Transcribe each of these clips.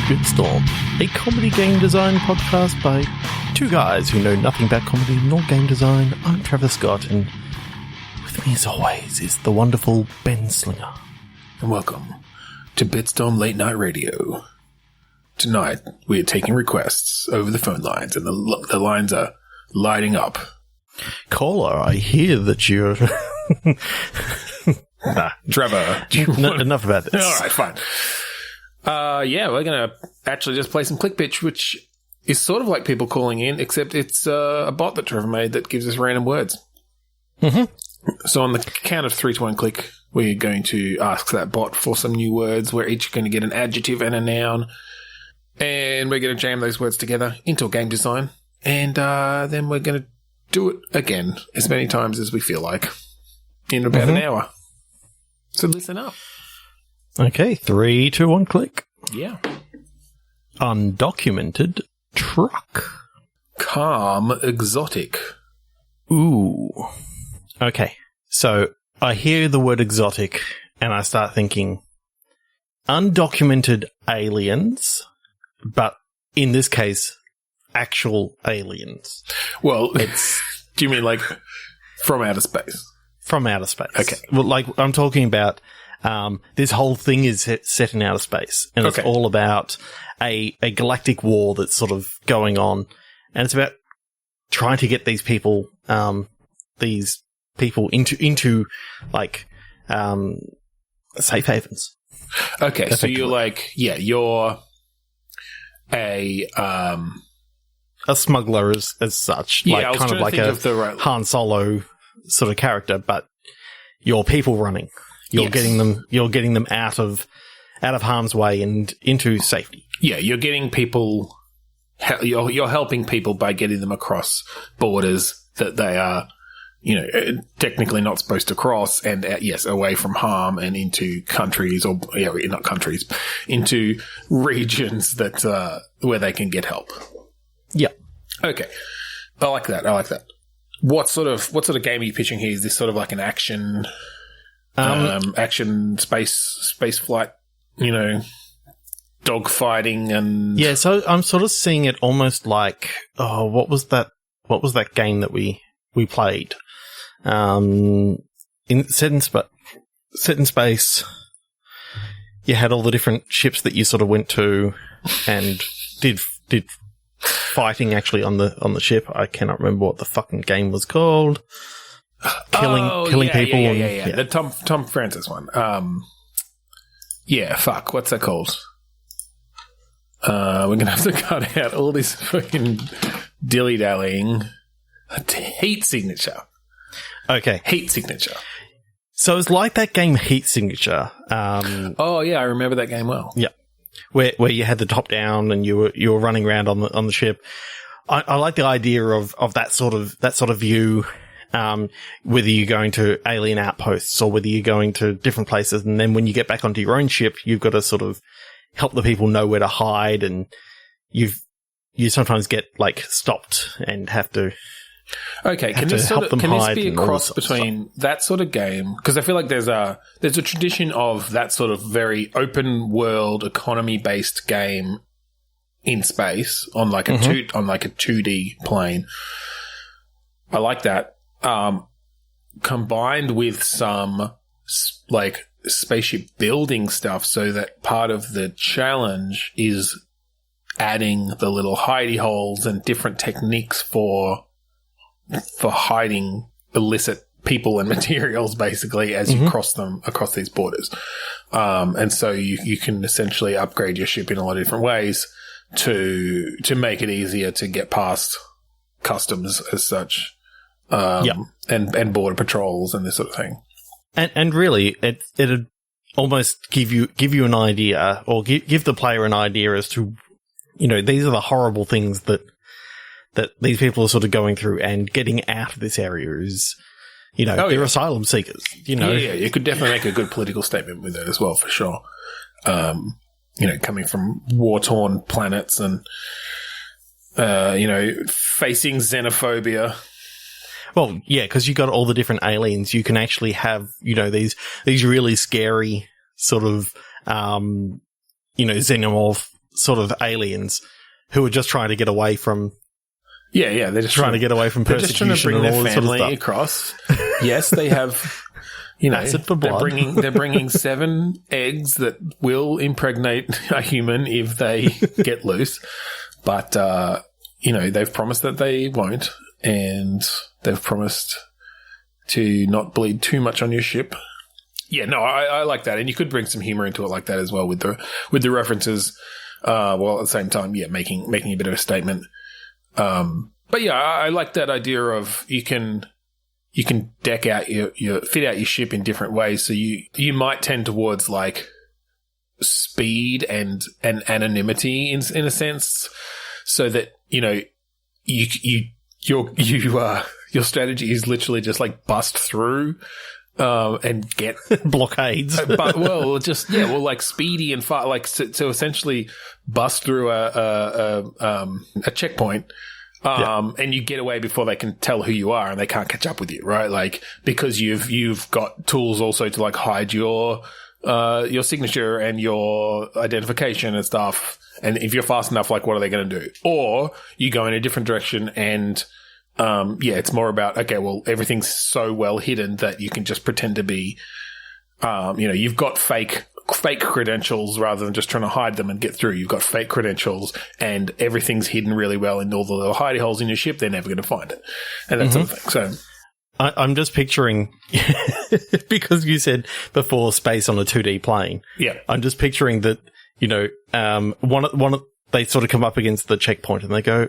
Bitstorm, a comedy game design podcast by two guys who know nothing about comedy nor game design. I'm Trevor Scott, and with me as always is the wonderful Ben Slinger. And welcome to Bitstorm Late Night Radio. Tonight, we are taking requests over the phone lines, and the lines are lighting up. Caller, I hear that you're... Nah. Trevor. Enough about this. All right, fine. Yeah, we're going to actually just play some click pitch, which is sort of like people calling in, except it's a bot that Trevor made that gives us random words. Mm-hmm. So on the count of 3 to 1 click, we're going to ask that bot for some new words. We're each going to get an adjective and a noun, and we're going to jam those words together into a game design, and then we're going to do it again as many times as we feel like in about an hour. So listen up. Okay, 3, 2, 1, click. Yeah. Undocumented truck. Calm exotic. Ooh. Okay, so I hear the word exotic and I start thinking undocumented aliens, but in this case, actual aliens. Well, do you mean like from outer space? From outer space. Okay. Well, like I'm talking about, this whole thing is set in outer space, and it's all about a galactic war that's sort of going on, and it's about trying to get these people into like safe havens. Okay, so you're like, you're a smuggler as such, like kind of like a Han Solo sort of character, but you're people running. You're getting them out of harm's way and into safety. Yeah, you're getting people. You're helping people by getting them across borders that they are, technically not supposed to cross, and away from harm and into countries not countries, into regions that where they can get help. Yeah. Okay. I like that. What sort of game are you pitching here? Is this sort of like an action, space flight, dog fighting and... Yeah, so I'm sort of seeing it almost like, what was that game that we played? Set in space, you had all the different ships that you sort of went to and did fighting actually on the ship. I cannot remember what the fucking game was called. Killing people. Yeah. The Tom Francis one. What's that called? We're gonna have to cut out all this fucking dilly-dallying. Heat Signature. Okay. Heat Signature. So it's like that game Heat Signature. I remember that game well. Yeah. Where you had the top down and you were running around on the ship. I like the idea of that sort of view, whether you're going to alien outposts or whether you're going to different places, and then when you get back onto your own ship, you've got to sort of help the people know where to hide, and you sometimes get like stopped and have to. Okay, can this be a cross between that sort of game? Because I feel like there's a tradition of that sort of very open world economy based game in space on like a 2D plane. I like that. Combined with some like spaceship building stuff, so that part of the challenge is adding the little hidey holes and different techniques for hiding illicit people and materials, basically, as you cross these borders. And so you can essentially upgrade your ship in a lot of different ways to make it easier to get past customs as such, and border patrols and this sort of thing. And really, it'd almost give you an idea, or give the player an idea as to, these are the horrible things that these people are sort of going through, and getting out of this area is, they're asylum seekers, Yeah, you could definitely make a good political statement with it as well, for sure. Coming from war-torn planets and, facing xenophobia. Well, yeah, because you got all the different aliens. You can actually have, these really scary sort of, xenomorph sort of aliens who are just trying to get away from. Yeah, they're just trying to get away from persecution. They're just trying to bring and all their family across. Yes, they have. Acid for blood. They're bringing 7 eggs that will impregnate a human if they get loose, but they've promised that they won't, and they've promised to not bleed too much on your ship. Yeah, no, I like that, and you could bring some humor into it like that as well with the references. While at the same time, making a bit of a statement. But yeah, I like that idea of you can deck out your fit out your ship in different ways. So you might tend towards like speed and anonymity in a sense, so that your strategy is literally just like bust through and get blockades. Like speedy and far, like so essentially bust through a checkpoint. And you get away before they can tell who you are and they can't catch up with you, right? Like, because you've got tools also to like hide your signature and your identification and stuff. And if you're fast enough, like, what are they going to do? Or you go in a different direction and, it's more about, okay, well, everything's so well hidden that you can just pretend to be, you've got fake credentials rather than just trying to hide them and get through. You've got fake credentials and everything's hidden really well in all the little hidey holes in your ship. They're never going to find it. And that sort of thing. So I'm just picturing, because you said before space on a 2D plane. Yeah. I'm just picturing that, they sort of come up against the checkpoint and they go,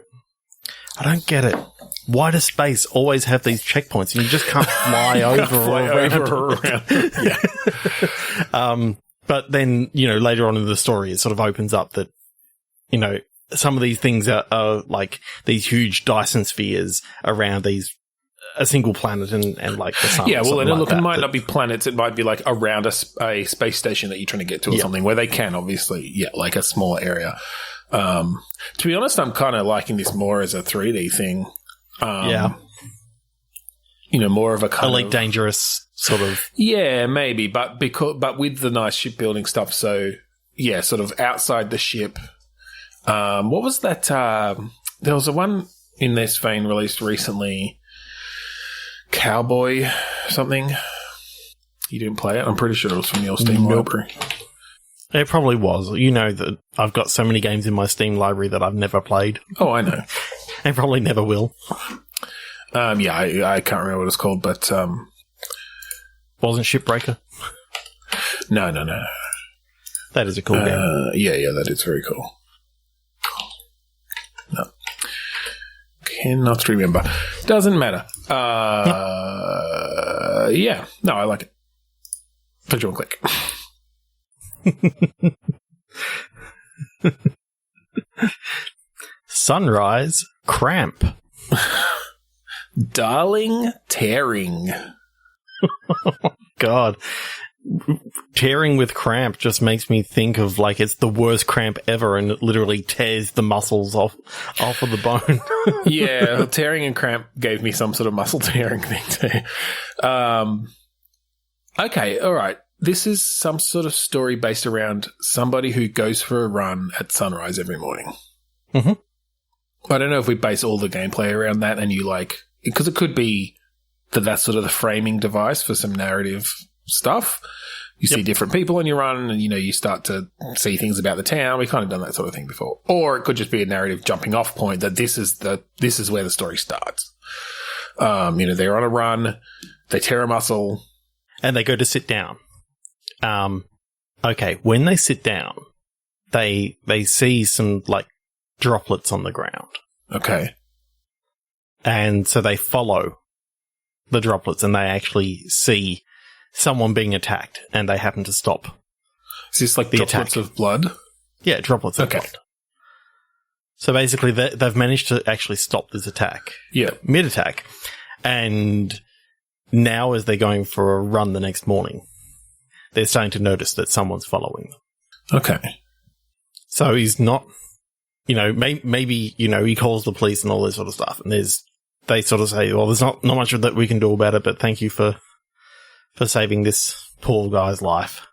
I don't get it. Why does space always have these checkpoints and you just can't fly over or around? Yeah. But then, later on in the story, it sort of opens up that, some of these things are like these huge Dyson spheres around a single planet and like the sun. Yeah, well, and like it might not be planets. It might be like around a space station that you're trying to get to or something where they can obviously, like a small area. To be honest, I'm kind of liking this more as a 3D thing. More of a kind Elite Dangerous sort of. Yeah, maybe, but with the nice shipbuilding stuff. So yeah, sort of outside the ship. What was that? There was a one in this vein released recently. Cowboy something. You didn't play it? I'm pretty sure it was from your Steam library. It probably was. You know that I've got so many games in my Steam library that I've never played. Oh, I know. And probably never will. I can't remember what it's called, but wasn't Shipbreaker? No. That is a cool game. Yeah, that is very cool. No. Cannot remember. Doesn't matter. Yeah. No, I like it. Put you on click. Sunrise Cramp. Darling Tearing. God. Tearing with cramp just makes me think of like it's the worst cramp ever and it literally tears the muscles off of the bone. Yeah, tearing and cramp gave me some sort of muscle tearing thing too. Okay, all right. This is some sort of story based around somebody who goes for a run at sunrise every morning. Mm-hmm. I don't know if we base all the gameplay around that and you like... Because it could be that that's sort of the framing device for some narrative stuff. You see different people on your run and, you start to see things about the town. We've kind of done that sort of thing before. Or it could just be a narrative jumping off point that this is where the story starts. They're on a run, they tear a muscle. And they go to sit down. Okay, when they sit down, they see some, like, droplets on the ground. Okay. And so they follow the droplets and they actually see someone being attacked and they happen to stop. Is this like the droplets of blood? Yeah, droplets of blood. So basically they've managed to actually stop this attack. Yeah. Mid-attack. And now as they're going for a run the next morning, they're starting to notice that someone's following them. Okay. So he's not, maybe, he calls the police and all this sort of stuff. And they sort of say, well, there's not much that we can do about it, but thank you for saving this poor guy's life.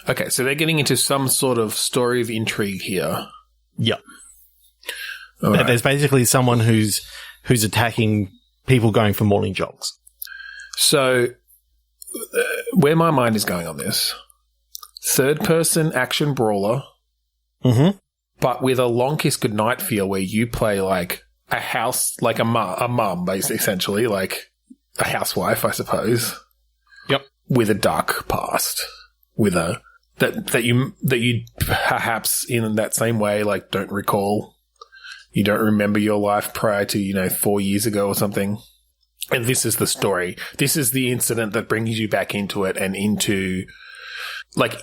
Okay, so they're getting into some sort of story of intrigue here. Yep. Right. There's basically someone who's attacking people going for morning jogs. So, where my mind is going on this, third-person action brawler, but with a Long Kiss Goodnight feel where you play like a house, like a mum, basically, essentially, like a housewife, I suppose. Yep. With a dark past, with a that you perhaps in that same way, like, don't recall. You don't remember your life prior to, 4 years ago or something. And this is the story. This is the incident that brings you back into it and into, like,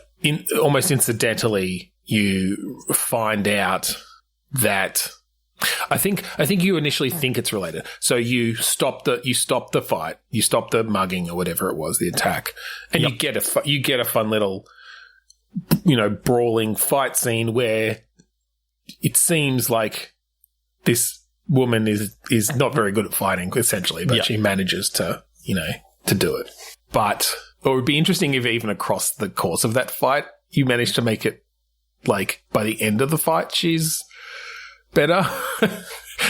almost incidentally, you find out that I think you initially think it's related. So you stop the fight, you stop the mugging or whatever it was, the attack, and you get a fun little, brawling fight scene where it seems like this woman is not very good at fighting, essentially, but she manages to do it. But it would be interesting if even across the course of that fight, you manage to make it, like, by the end of the fight, she's better.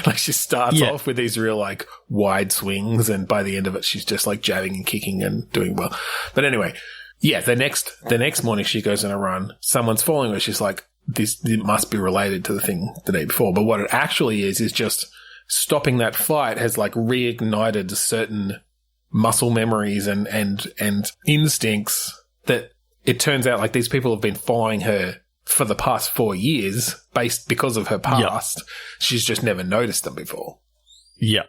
Like, she starts off with these real, like, wide swings, and by the end of it, she's just, like, jabbing and kicking and doing well. But anyway, the next morning she goes on a run. Someone's following her. She's like, it must be related to the thing the day before. But what it actually is just stopping that fight has, like, reignited certain muscle memories and instincts that it turns out, like, these people have been following her for the past 4 years because of her past. Yep. She's just never noticed them before. Yeah.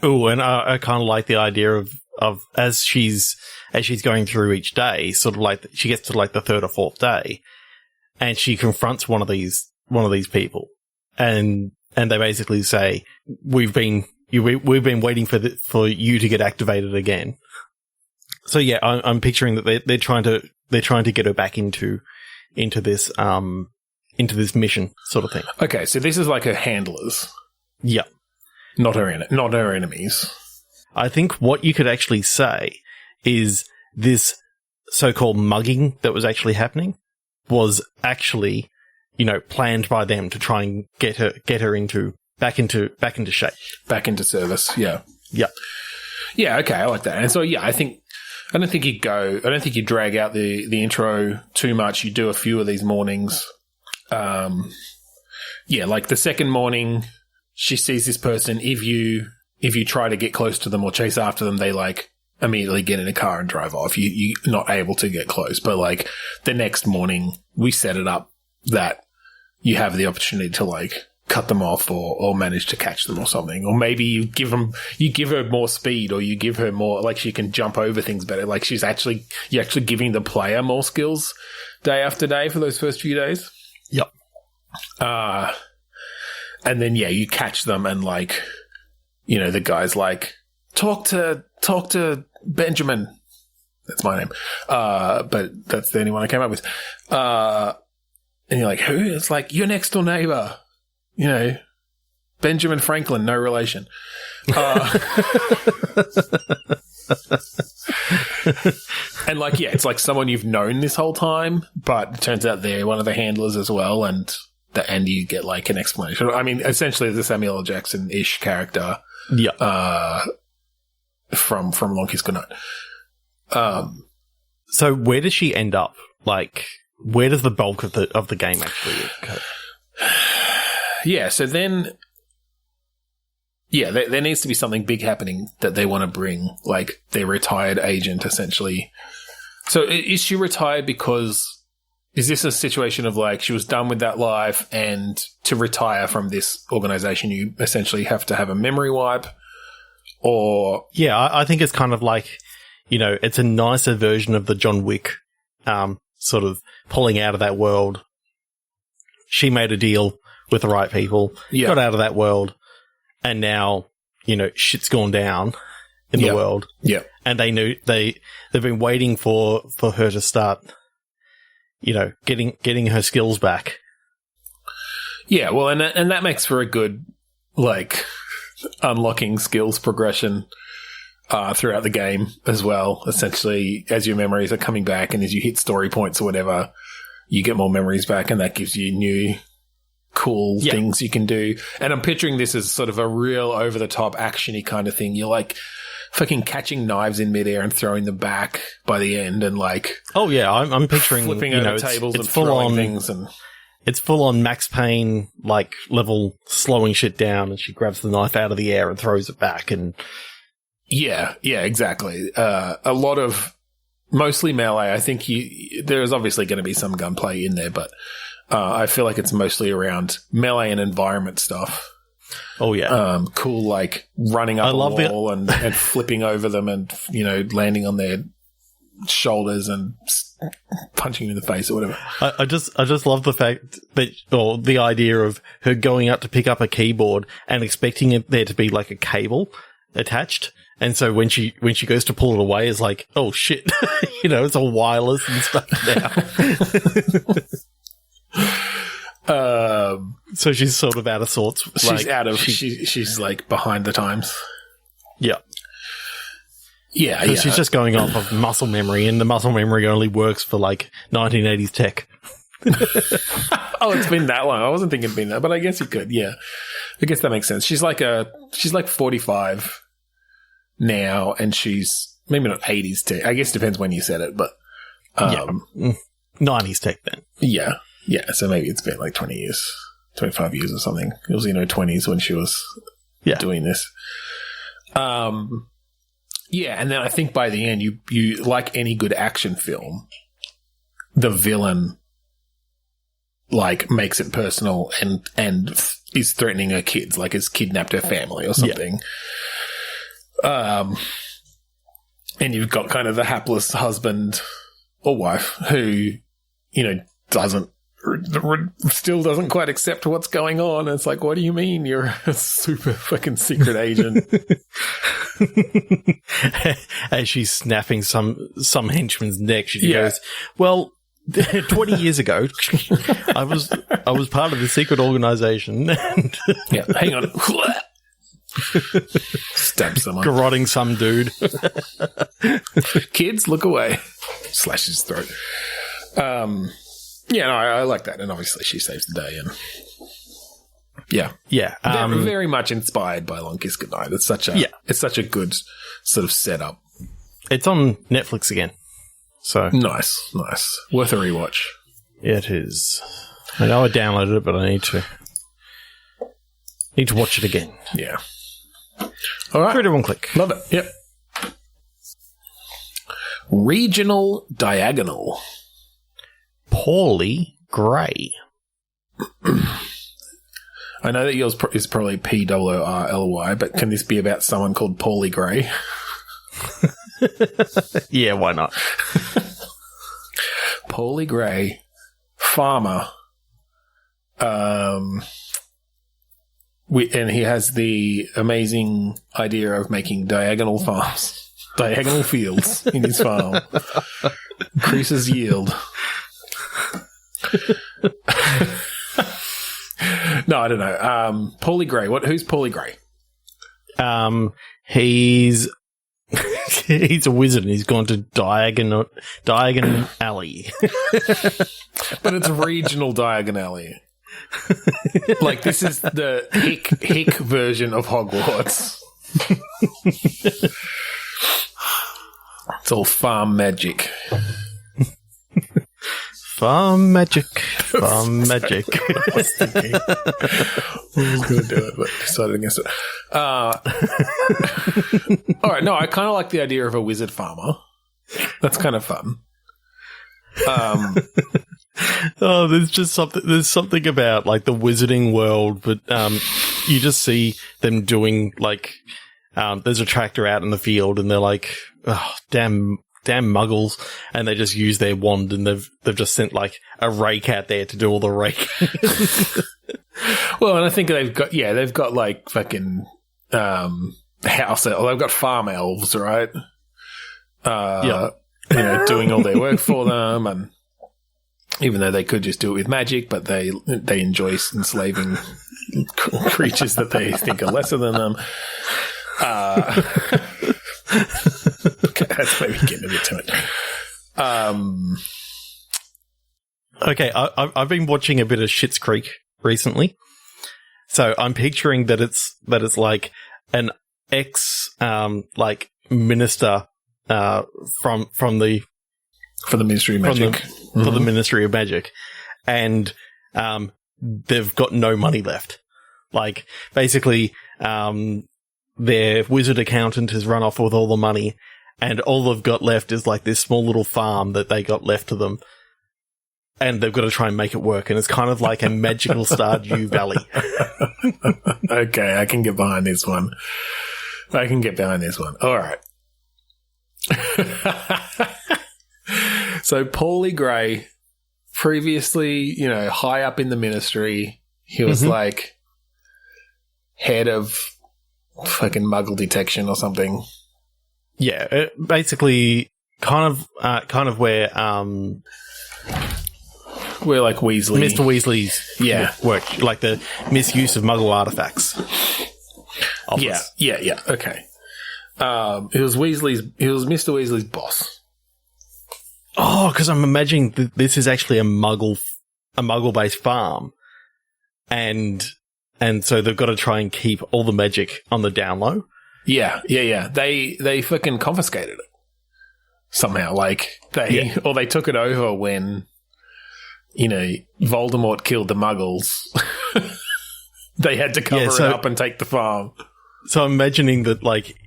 Oh, and I kind of like the idea of as she's going through each day, sort of like she gets to, like, the third or fourth day, and she confronts one of these people, and they basically say, we've been waiting for you to get activated again. So yeah, I'm picturing that they're trying to get her back into this mission sort of thing. Okay, so this is like her handlers. Yeah. Not her enemies. I think what you could actually say is this so-called mugging that was actually happening was actually, planned by them to try and get her back into shape. Back into service, yeah. Yeah. Yeah, okay, I like that. And so, yeah, I don't think you drag out the intro too much. You do a few of these mornings. Like the second morning, she sees this person. If you try to get close to them or chase after them, they, like, immediately get in a car and drive off. You're not able to get close. But, like, the next morning, we set it up that you have the opportunity to, like, cut them off or manage to catch them or something. Or maybe you give her more speed, or you give her more, like, she can jump over things better. Like, you're actually giving the player more skills day after day for those first few days. Yep. And then, you catch them and, like, the guy's like, talk to Benjamin. That's my name. But that's the only one I came up with. And you're like, who? It's like, your next door neighbor. Benjamin Franklin, no relation. And, like, it's like someone you've known this whole time, but it turns out they're one of the handlers as well, and you get, like, an explanation. I mean, essentially the Samuel L. Jackson-ish character. Yeah. From Long Kiss Goodnight. So where does she end up? Like, where does the bulk of the game actually go? Yeah, so then, there needs to be something big happening that they want to bring, like their retired agent, essentially. So is she retired because, is this a situation of, like, she was done with that life, and to retire from this organization, you essentially have to have a memory wipe? Or... Yeah, I think it's kind of like, it's a nicer version of the John Wick sort of pulling out of that world. She made a deal with the right people, got out of that world, and now, shit's gone down in the world. Yeah. And they knew they've been waiting for her to start, getting her skills back. Yeah, well, and that makes for a good, like, unlocking skills progression. throughout the game as well. Essentially, as your memories are coming back and as you hit story points or whatever, you get more memories back, and that gives you new cool things you can do. And I'm picturing this as sort of a real over-the-top action-y kind of thing. You're like fucking catching knives in midair and throwing them back by the end, and like I'm picturing flipping over tables and full throwing on things, and it's full on Max Payne like level slowing shit down, and she grabs the knife out of the air and throws it back, and yeah, exactly. A lot of mostly melee. I think there's obviously going to be some gunplay in there, but I feel like it's mostly around melee and environment stuff. Oh, yeah. Cool, like running up a wall and flipping over them and, landing on their shoulders and punching them in the face or whatever. I just love the fact that, or the idea of her going out to pick up a keyboard and expecting there to be like a cable attached. And so when she goes to pull it away, it's like, oh shit, it's all wireless and stuff now. So she's sort of out of sorts. She's like behind the times. Yeah. Yeah. She's just going off of muscle memory, and the muscle memory only works for like 1980s tech. Oh, it's been that long. I wasn't thinking it'd been that, but I guess it could. Yeah. I guess that makes sense. She's like 45 now, and she's maybe not 80s tech. I guess it depends when you said it, but 90s tech then. Yeah. Yeah, so maybe it's been like 20 years, 25 years or something. It was, 20s when she was doing this. Yeah, and then I think by the end, you like any good action film, the villain like makes it personal and is threatening her kids, like has kidnapped her family or something. Yeah. And you've got kind of the hapless husband or wife who, still doesn't quite accept what's going on. It's like, what do you mean you're a super fucking secret agent? As she's snapping some henchman's neck, she goes, well, 20 years ago, I was part of the secret organization. And hang on. Stab someone. Garroting some dude. Kids, look away. Slash his throat. Yeah, no, I like that. And obviously she saves the day. And yeah. Very much inspired by Long Kiss Goodnight. It's such a good sort of setup. It's on Netflix again. So nice. Worth a rewatch. Yeah, it is. I know I downloaded it, but I need to watch it again. Yeah. All right. 3, 2, 1 click. Love it. Yep. Regional Diagonal. Paulie Gray. I know that yours is probably P-O-O-R-L-Y, but can this be about someone called Paulie Gray? Yeah, why not? Paulie Gray, farmer. And he has the amazing idea of making diagonal farms, diagonal fields in his farm. Increases yield. No, I don't know. Paulie Gray. Who's Paulie Gray? He's a wizard, and he's gone to Diagon Alley. But it's regional Diagon Alley. Like, this is the hick version of Hogwarts. It's all farm magic. Farm magic. Farm magic. I was thinking. I was going to do it, but decided against it. All right, no, I kind of like the idea of a wizard farmer. That's kind of fun. There's something about like the wizarding world, but you just see them doing like there's a tractor out in the field, and they're like, oh, damn muggles, and they just use their wand, and they've just sent like a rake out there to do all the raking. Well, and I think they've got like fucking house elves. They've got farm elves, right? Doing all their work for them, and even though they could just do it with magic, but they enjoy enslaving creatures that they think are lesser than them. Okay, that's maybe getting a bit too much. Okay, I've been watching a bit of Schitt's Creek recently, so I'm picturing that it's like an ex like minister from the Ministry of Magic, for the Ministry of Magic, and they've got no money left. Like basically, their wizard accountant has run off with all the money, and all they've got left is like this small little farm that they got left to them. And they've got to try and make it work. And it's kind of like a magical Stardew Valley. Okay, I can get behind this one. All right. So Paulie Gray, previously, high up in the ministry, he was like head of fucking muggle detection or something. Yeah, basically kind of where like Weasley. Mr. Weasley's work, like the misuse of Muggle artifacts. Office. Yeah. Okay. It was Mr. Weasley's boss. Oh, because I'm imagining this is actually a Muggle-based farm, and so they've got to try and keep all the magic on the down low. Yeah. They fucking confiscated it somehow. Like they took it over when Voldemort killed the Muggles. They had to cover it up and take the farm. So I'm imagining that, like,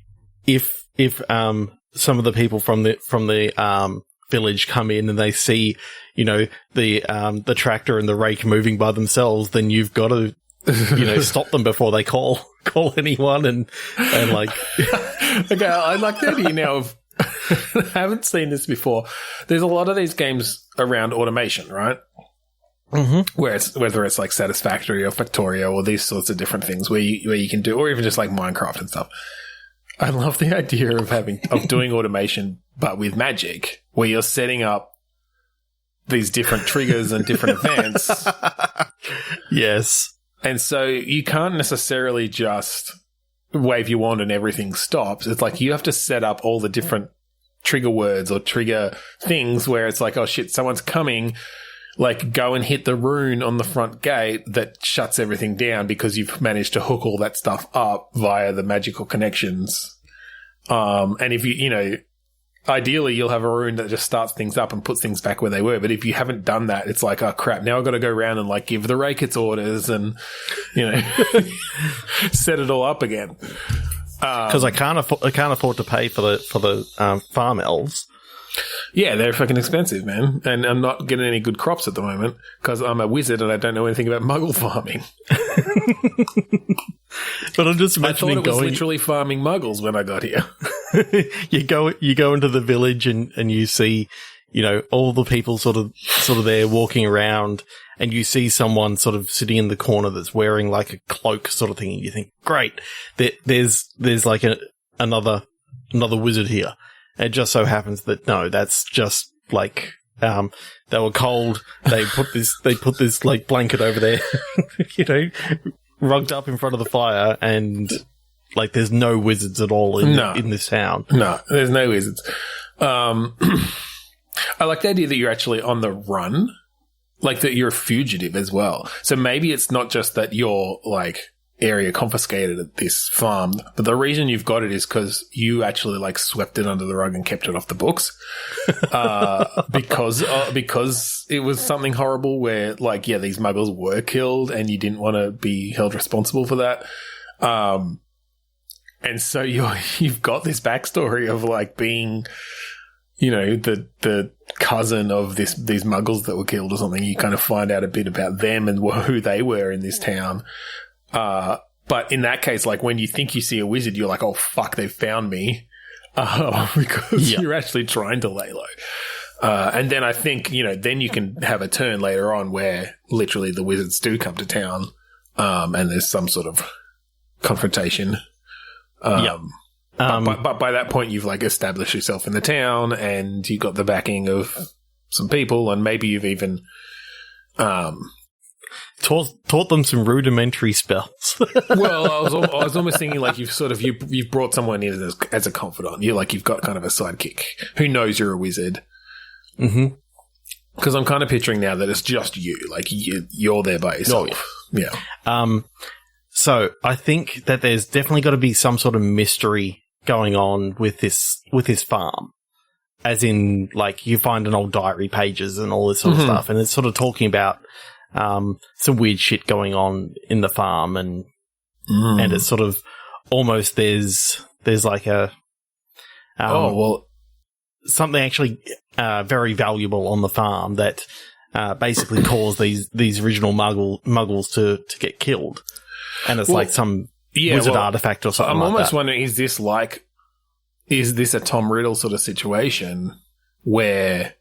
if some of the people from the village come in and they see, the tractor and the rake moving by themselves, then you've got to, stop them before they call anyone and like. Okay, I like the idea now of. I haven't seen this before. There's a lot of these games around automation, right? Mm-hmm. Whether it's like Satisfactory or Factorio or these sorts of different things where you can do, or even just like Minecraft and stuff. I love the idea of doing automation, but with magic, where you're setting up these different triggers and different events. Yes. And so you can't necessarily just wave your wand and everything stops. It's like you have to set up all the different trigger words or trigger things where it's like, oh shit, someone's coming. Like, go and hit the rune on the front gate that shuts everything down because you've managed to hook all that stuff up via the magical connections. And if ideally you'll have a rune that just starts things up and puts things back where they were. But if you haven't done that, it's like, oh crap, now I've got to go around and like give the rake its orders and, set it all up again. Because I can't afford to pay for the farm elves. Yeah, they're fucking expensive, man. And I'm not getting any good crops at the moment because I'm a wizard and I don't know anything about muggle farming. But I'm just imagining I thought it was literally farming muggles when I got here. You go into the village and you see, all the people sort of there walking around, and you see someone sort of sitting in the corner that's wearing like a cloak sort of thing, and you think, great, there's like another wizard here. It just so happens that no, that's just like they were cold. They put this like blanket over there, rugged up in front of the fire, and like there's no wizards at all in this town. No, there's no wizards. I like the idea that you're actually on the run, like that you're a fugitive as well. So maybe it's not just that you're like area confiscated at this farm, but the reason you've got it is because you actually like swept it under the rug and kept it off the books because it was something horrible where like these muggles were killed and you didn't want to be held responsible for that, and so you've got this backstory of like being the cousin of these muggles that were killed or something. You kind of find out a bit about them and who they were in this town. But in that case, like when you think you see a wizard, you're like, oh fuck, they've found me. Because you're actually trying to lay low. And then I think, then you can have a turn later on where literally the wizards do come to town. And there's some sort of confrontation. But by that point, you've like established yourself in the town and you got the backing of some people, and maybe you've even, taught them some rudimentary spells. Well, I was almost thinking like you've brought someone in as a confidant. You've got kind of a sidekick who knows you're a wizard. Mm-hmm. Because I'm kind of picturing now that it's just you, like you're there by yourself. Oh, yeah. So I think that there's definitely got to be some sort of mystery going on with this farm. As in, like, you find an old diary pages and all this sort of stuff, and it's sort of talking about some weird shit going on in the farm, and it's sort of almost there's like a something actually very valuable on the farm that basically caused these original muggles to get killed, and it's like some wizard artifact or something. I'm like almost that. wondering, is this a Tom Riddle sort of situation where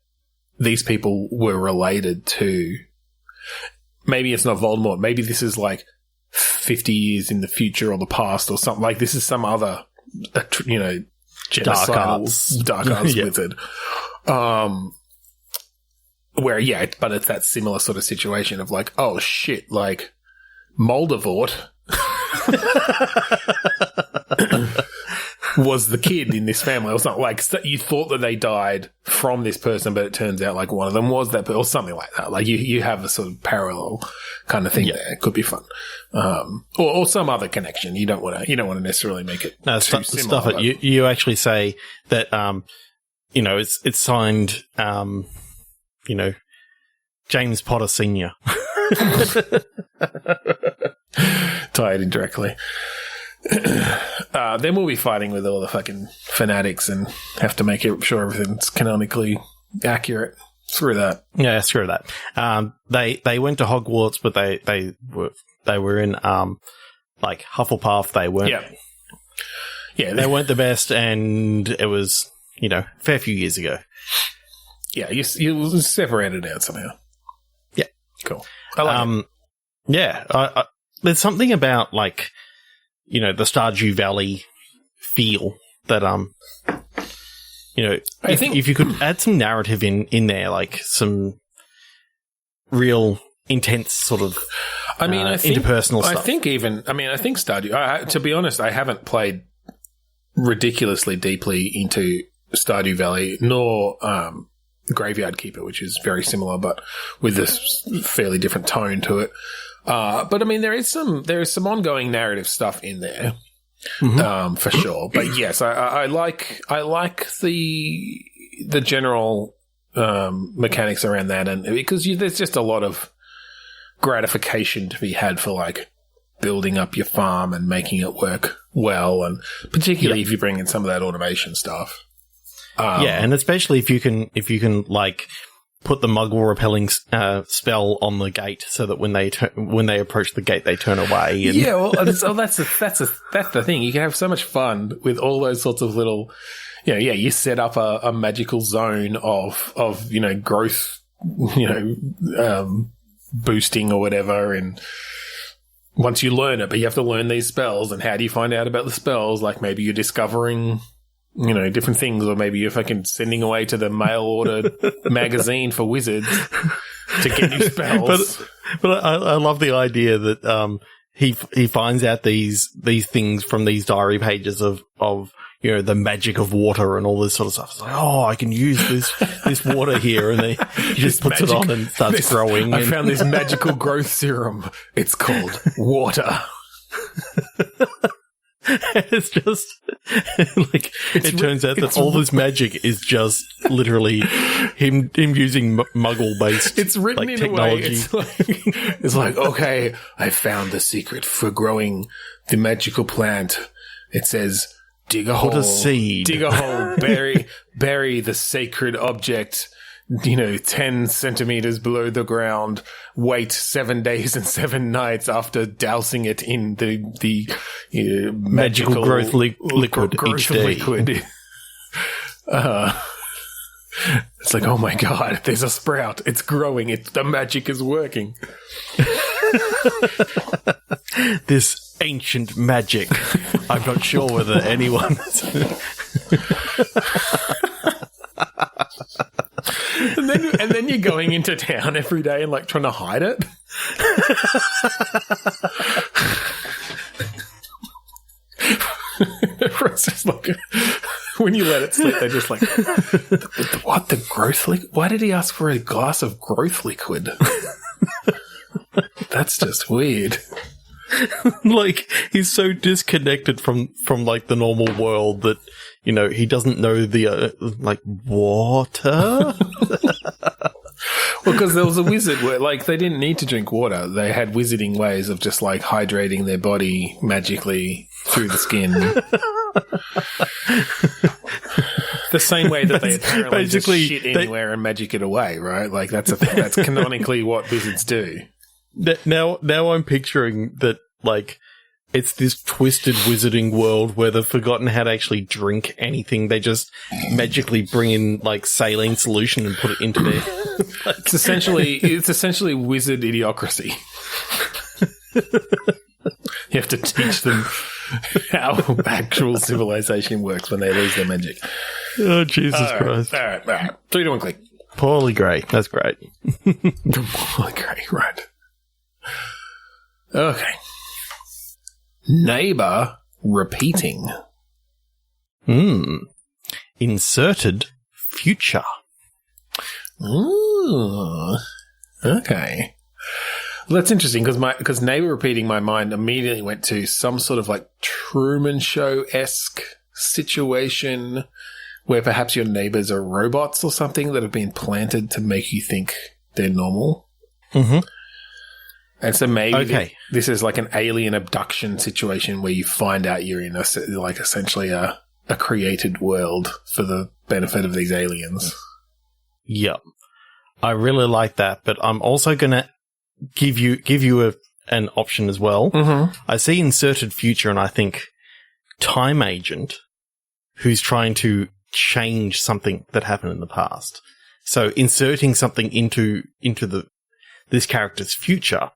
these people were related to? Maybe it's not Voldemort. Maybe this is like 50 years in the future or the past or something. Like this is some other, genocidal dark arts wizard. But it's that similar sort of situation of like, oh shit, like Moldavort was the kid in this family or something. Like you thought that they died from this person, but it turns out like one of them was that person or something like that. Like you have a sort of parallel kind of thing there. It could be fun. Or some other connection. You don't want to necessarily make it too similar. You actually say that, it's signed, James Potter Sr. Tied indirectly. Then we'll be fighting with all the fucking fanatics and have to make sure everything's canonically accurate. Screw that. Yeah, screw that. They went to Hogwarts, but they were in like Hufflepuff. They weren't. Yeah, they weren't the best, and it was a fair few years ago. Yeah, you separated out somehow. Yeah, cool. I like it. Yeah, there's something about like the Stardew Valley feel that I think if you could add some narrative in there, like some real intense sort of interpersonal stuff. I think Stardew, to be honest, I haven't played ridiculously deeply into Stardew Valley, nor Graveyard Keeper, which is very similar, but with this fairly different tone to it. But I mean, there is some ongoing narrative stuff in there, for sure. But yes, I like the general mechanics around that, and because there's just a lot of gratification to be had for like building up your farm and making it work well, and particularly if you bring in some of that automation stuff. And especially if you can like put the muggle repelling spell on the gate so that when they approach the gate they turn away. And that's the thing. You can have so much fun with all those sorts of little. You set up a magical zone of growth, boosting or whatever, and once you learn it, but you have to learn these spells, and how do you find out about the spells? Like maybe you're discovering different things, or maybe you're fucking sending away to the mail order magazine for wizards to get new spells. But I love the idea that he finds out these things from these diary pages of the magic of water and all this sort of stuff. It's like, oh, I can use this water here, and he just puts it on and starts growing. I found this magical growth serum. It's called water. It's just like it turns out that all this magic is just literally him using muggle based. It's written in technology. A way. It's like okay, I found the secret for growing the magical plant. It says dig a hole, put a seed, dig a hole, bury the sacred object. 10 centimeters below the ground, wait 7 days and 7 nights after dousing it in the magical growth liquid each day. It's like, oh my God, there's a sprout. It's growing. The magic is working. This ancient magic. I'm not sure whether anyone... and then you're going into town every day and like trying to hide it. Everyone's just like, when you let it slip, they're just like, what, the growth liquid? Why did he ask for a glass of growth liquid? That's just weird. Like, he's so disconnected from like the normal world that, you know, he doesn't know the like water. Well, because there was a wizard where like they didn't need to drink water; they had wizarding ways of just like hydrating their body magically through the skin. The same way that they apparently just shit anywhere and magic it away, right? Like that's canonically what wizards do. Now I'm picturing that, like, it's this twisted wizarding world where they've forgotten how to actually drink anything. They just magically bring in, like, saline solution and put it into their... It's essentially wizard idiocracy. You have to teach them how actual civilization works when they lose their magic. Oh, Jesus Christ. All right. 3, 2, 1, click. Paulie Gray. That's great. Paulie Gray, right. Okay. Neighbor repeating. Inserted future. Ooh. Okay. Well, that's interesting because neighbor repeating, my mind immediately went to some sort of like Truman Show-esque situation where perhaps your neighbors are robots or something that have been planted to make you think they're normal. Mm-hmm. And so maybe this is like an alien abduction situation where you find out you're in essentially a created world for the benefit of these aliens. Yep. I really like that, but I'm also going to give you an option as well. Mm-hmm. I see inserted future and I think time agent who's trying to change something that happened in the past. So inserting something into this character's future.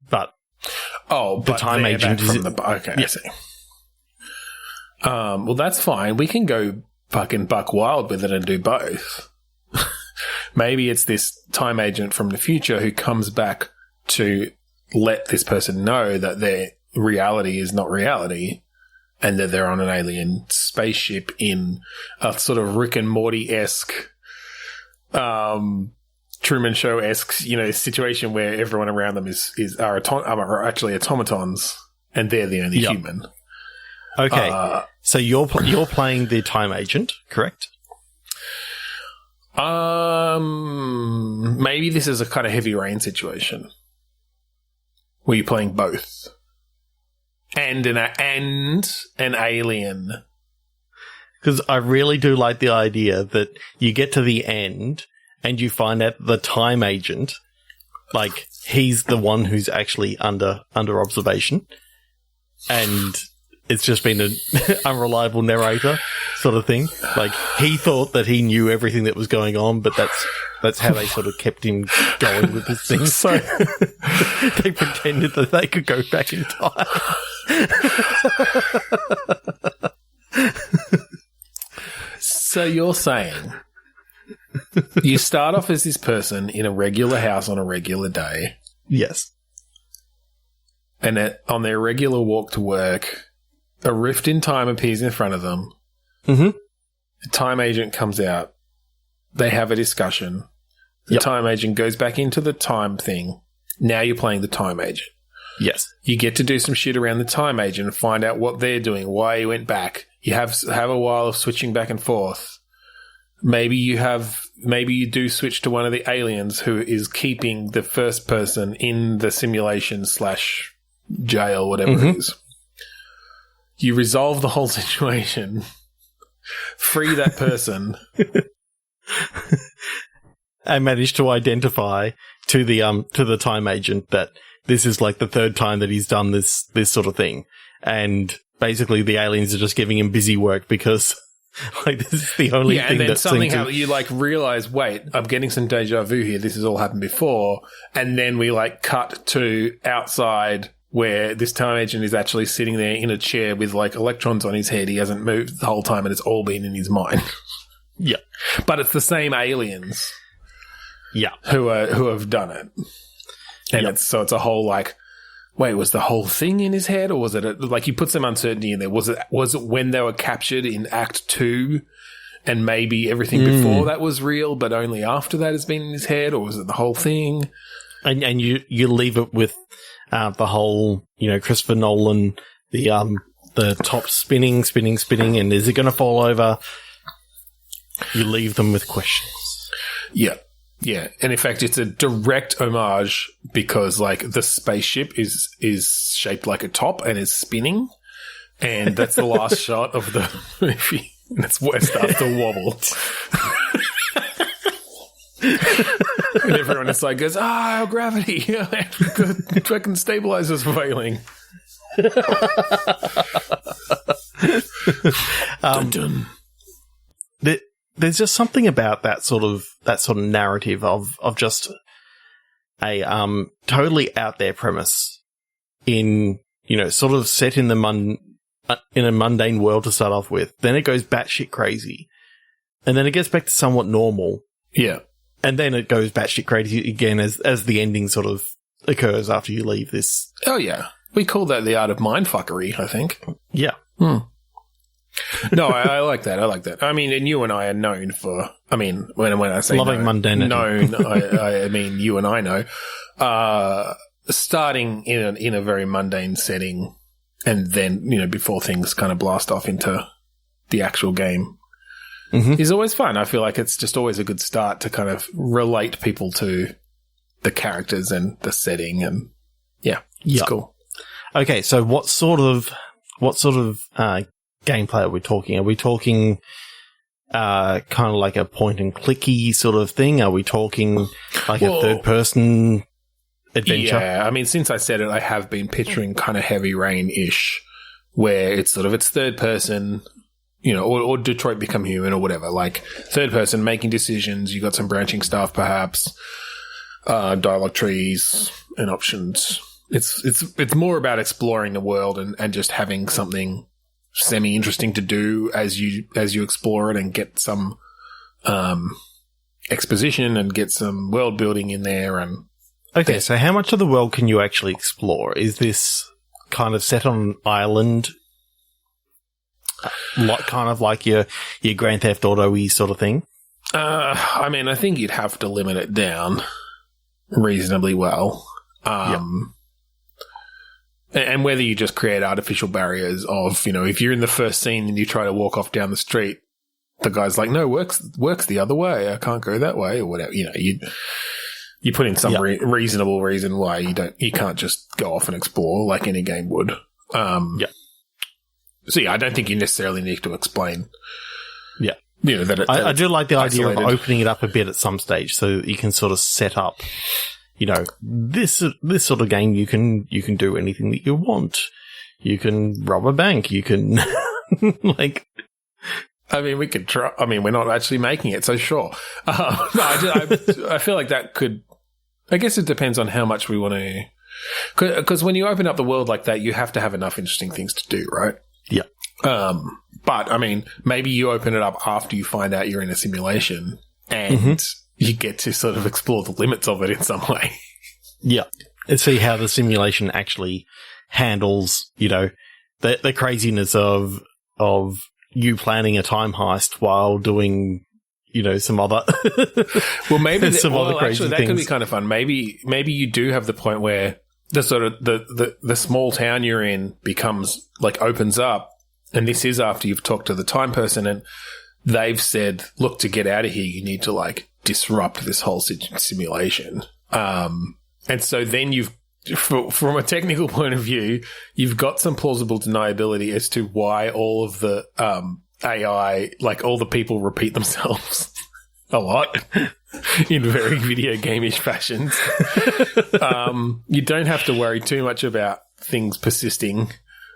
But the time agent is okay. Yeah. I see. Well, that's fine. We can go fucking buck wild with it and do both. Maybe it's this time agent from the future who comes back to let this person know that their reality is not reality and that they're on an alien spaceship in a sort of Rick and Morty-esque, Truman Show-esque, situation where everyone around them are actually automatons and they're the only human. Okay. So you're playing the time agent, correct? Maybe this is a kind of Heavy Rain situation where you're playing both and an alien. Because I really do like the idea that you get to the end and you find out the time agent, like, he's the one who's actually under observation, and it's just been an unreliable narrator sort of thing. Like, he thought that he knew everything that was going on, but that's how they sort of kept him going with this thing. So they pretended that they could go back in time. So you're saying you start off as this person in a regular house on a regular day. Yes. And on their regular walk to work, a rift in time appears in front of them. Mm-hmm. The time agent comes out. They have a discussion. The time agent goes back into the time thing. Now you're playing the time agent. Yes. You get to do some shit around the time agent and find out what they're doing, why he went back. You have a while of switching back and forth. Maybe you do switch to one of the aliens who is keeping the first person in the simulation / jail, whatever it is. You resolve the whole situation, free that person. I managed to identify to the time agent that this is like the third time that he's done this sort of thing. And basically the aliens are just giving him busy work because, like, this is the only thing that... Yeah, and then something happens. You, like, realise, wait, I'm getting some deja vu here. This has all happened before. And then we, like, cut to outside where this time agent is actually sitting there in a chair with, like, electrons on his head. He hasn't moved the whole time and it's all been in his mind. Yeah. But it's the same aliens. Yeah. Who have done it. And it's a whole like, wait, was the whole thing in his head, or was it like you put some uncertainty in there? Was it when they were captured in Act 2 and maybe everything before that was real, but only after that has been in his head, or was it the whole thing? And you leave it with the whole, Christopher Nolan, the top spinning, and is it going to fall over? You leave them with questions. Yeah. Yeah. And in fact, it's a direct homage because like the spaceship is shaped like a top and is spinning. And that's the last shot of the movie. And that's where it starts to wobble. And everyone is like, goes, gravity. The fucking stabilizer's failing. Dun, dun. There's just something about that sort of narrative of just a totally out there premise in sort of set in in a mundane world to start off with. Then it goes batshit crazy, and then it gets back to somewhat normal. Yeah, and then it goes batshit crazy again as the ending sort of occurs after you leave this. Oh yeah, we call that the art of mindfuckery, I think. Yeah. No, I like that. I mean, and you and I are known for. I mean, when I say loving mundanity, known, I mean you and I know. Starting in a very mundane setting, and then before things kind of blast off into the actual game, is always fun. I feel like it's just always a good start to kind of relate people to the characters and the setting, and it's cool. Okay, so what sort of gameplay are we talking? Are we talking kind of like a point and clicky sort of thing? Are we talking like a third person adventure? Yeah, I mean, since I said it, I have been picturing kind of Heavy Rain-ish, where it's third person, or Detroit Become Human or whatever, like third person making decisions. You got some branching stuff, perhaps, dialogue trees and options. It's more about exploring the world and just having something semi-interesting to do as you explore it and get some exposition and get some world building in there. And okay, so how much of the world can you actually explore? Is this kind of set on an island, kind of like your Grand Theft Auto-y sort of thing? I mean, I think you'd have to limit it down reasonably well. And whether you just create artificial barriers of, if you're in the first scene and you try to walk off down the street, the guy's like, no, works the other way. I can't go that way or whatever. You put in some reasonable reason why you can't just go off and explore like any game would. So I don't think you necessarily need to explain. Yeah. That I do like the idea of opening it up a bit at some stage so that you can sort of set up, this sort of game, you can do anything that you want. You can rob a bank. You can, I mean, we could try. I mean, we're not actually making it, so sure. No, I feel like that could. I guess it depends on how much we want to. Because when you open up the world like that, you have to have enough interesting things to do, right? Yeah. But I mean, maybe you open it up after you find out you're in a simulation and you get to sort of explore the limits of it in some way. Yeah. And see how the simulation actually handles, the craziness of you planning a time heist while doing, some other well, maybe other crazy that things. Could be kind of fun. Maybe you do have the point where the sort of the small town you're in becomes opens up, and this is after you've talked to the time person and they've said, look, to get out of here, you need to disrupt this whole simulation. And so then from a technical point of view, you've got some plausible deniability as to why all of the AI, all the people repeat themselves a lot in very video game-ish fashions. You don't have to worry too much about things persisting.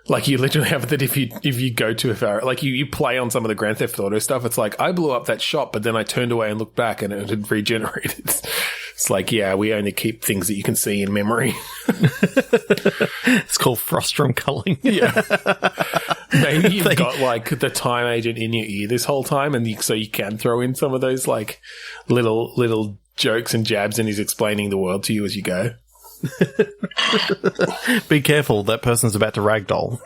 You literally have that if you go too far, you play on some of the Grand Theft Auto stuff, it's I blew up that shop, but then I turned away and looked back and it had regenerated. It's we only keep things that you can see in memory. It's called frustrum culling. Yeah. Maybe you've got like the time agent in your ear this whole time, and so you can throw in some of those like little jokes and jabs, and he's explaining the world to you as you go. Be careful, that person's about to ragdoll.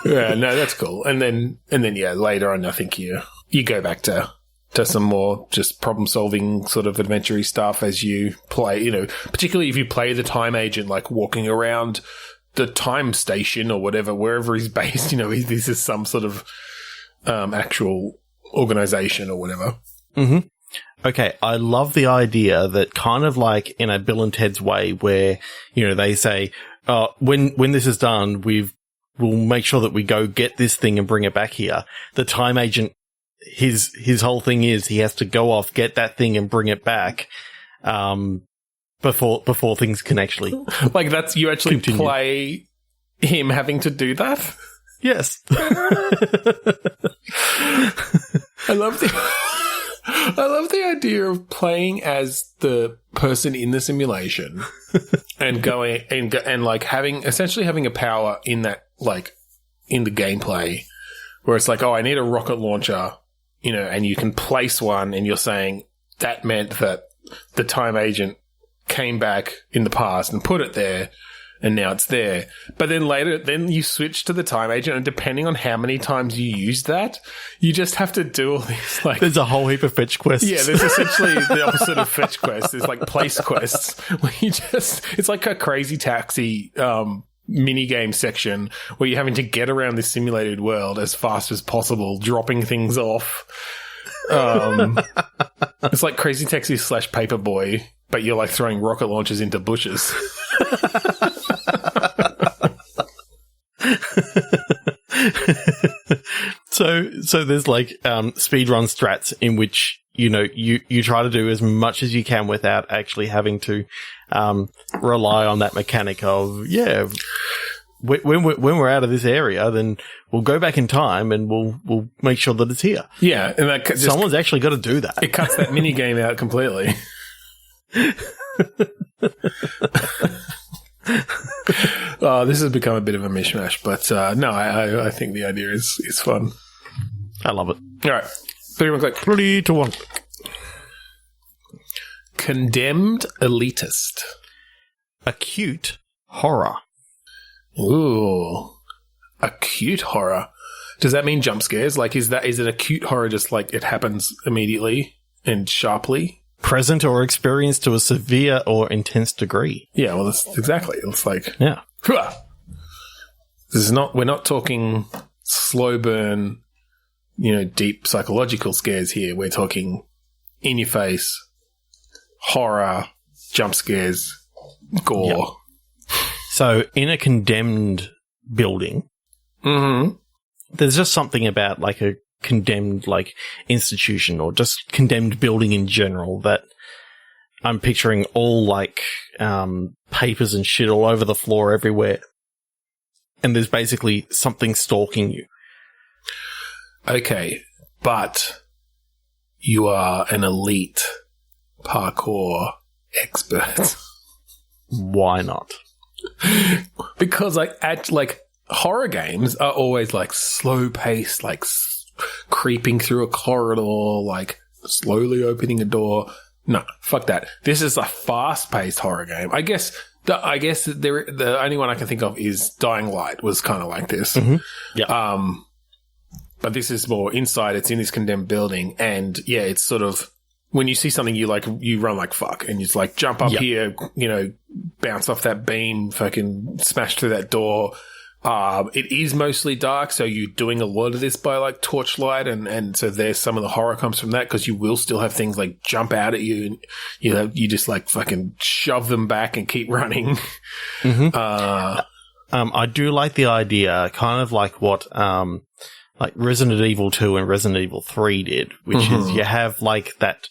Yeah, no, that's cool. And then yeah, later on, I think you go back to some more just problem-solving sort of adventure-y stuff as you play, you know, particularly if you play the time agent, like walking around the time station or whatever, wherever he's based, you know, this is some sort of actual organization or whatever. Mm-hmm. Okay, I love the idea that kind of like in a Bill and Ted's way where, you know, they say, when this is done, we'll make sure that we go get this thing and bring it back here. The time agent, his whole thing is he has to go off, get that thing and bring it back, before things can actually like that's you actually continue. Play him having to do that. Yes. I love the idea of playing as the person in the simulation and going and like essentially having a power in that, like in the gameplay where it's like, oh, I need a rocket launcher, you know, and you can place one and you're saying that meant that the time agent came back in the past and put it there. And now it's there. But then later, then you switch to the time agent, and depending on how many times you use that, you just have to do all these, like... There's a whole heap of fetch quests. Yeah, there's essentially the opposite of fetch quests. There's, like, place quests, where you just... It's like a Crazy Taxi mini-game section, where you're having to get around this simulated world as fast as possible, dropping things off. It's like Crazy Taxi / Paperboy, but you're, like, throwing rocket launchers into bushes. So there's like speedrun strats in which, you know, you try to do as much as you can without actually having to rely on that mechanic of, yeah, when we're out of this area, then we'll go back in time and we'll make sure that it's here. Yeah, and that someone's actually got to do that. It cuts that mini game out completely. This has become a bit of a mishmash, but no, I think the idea is fun. I love it. All right, 3 1 click. 3 to 1. Condemned elitist. Acute horror. Ooh, acute horror. Does that mean jump scares? Like, is it acute horror? Just like it happens immediately and sharply. Present or experienced to a severe or intense degree. Yeah, well, that's exactly. It's like, yeah. This is not. We're not talking slow burn, you know, deep psychological scares here. We're talking in your face, horror, jump scares, gore. Yep. So, in a condemned building, there's just something about like a condemned like institution or just condemned building in general that I'm picturing all like papers and shit all over the floor everywhere, and there's basically something stalking you. Okay, but you are an elite parkour expert. Why not? Because like horror games are always like slow paced, like creeping through a corridor, like slowly opening a door. No, fuck that. This is a fast paced horror game. I guess the only one I can think of is Dying Light was kind of like this. Mm-hmm. Yeah. But this is more inside. It's in this condemned building, and yeah, it's sort of when you see something, you run like fuck, and you just like jump up here, you know, bounce off that beam, fucking smash through that door. It is mostly dark, so you're doing a lot of this by like torchlight, and so there's some of the horror comes from that because you will still have things like jump out at you, and you just like fucking shove them back and keep running. Mm-hmm. I do like the idea, kind of like what like Resident Evil 2 and Resident Evil 3 did, which is you have like that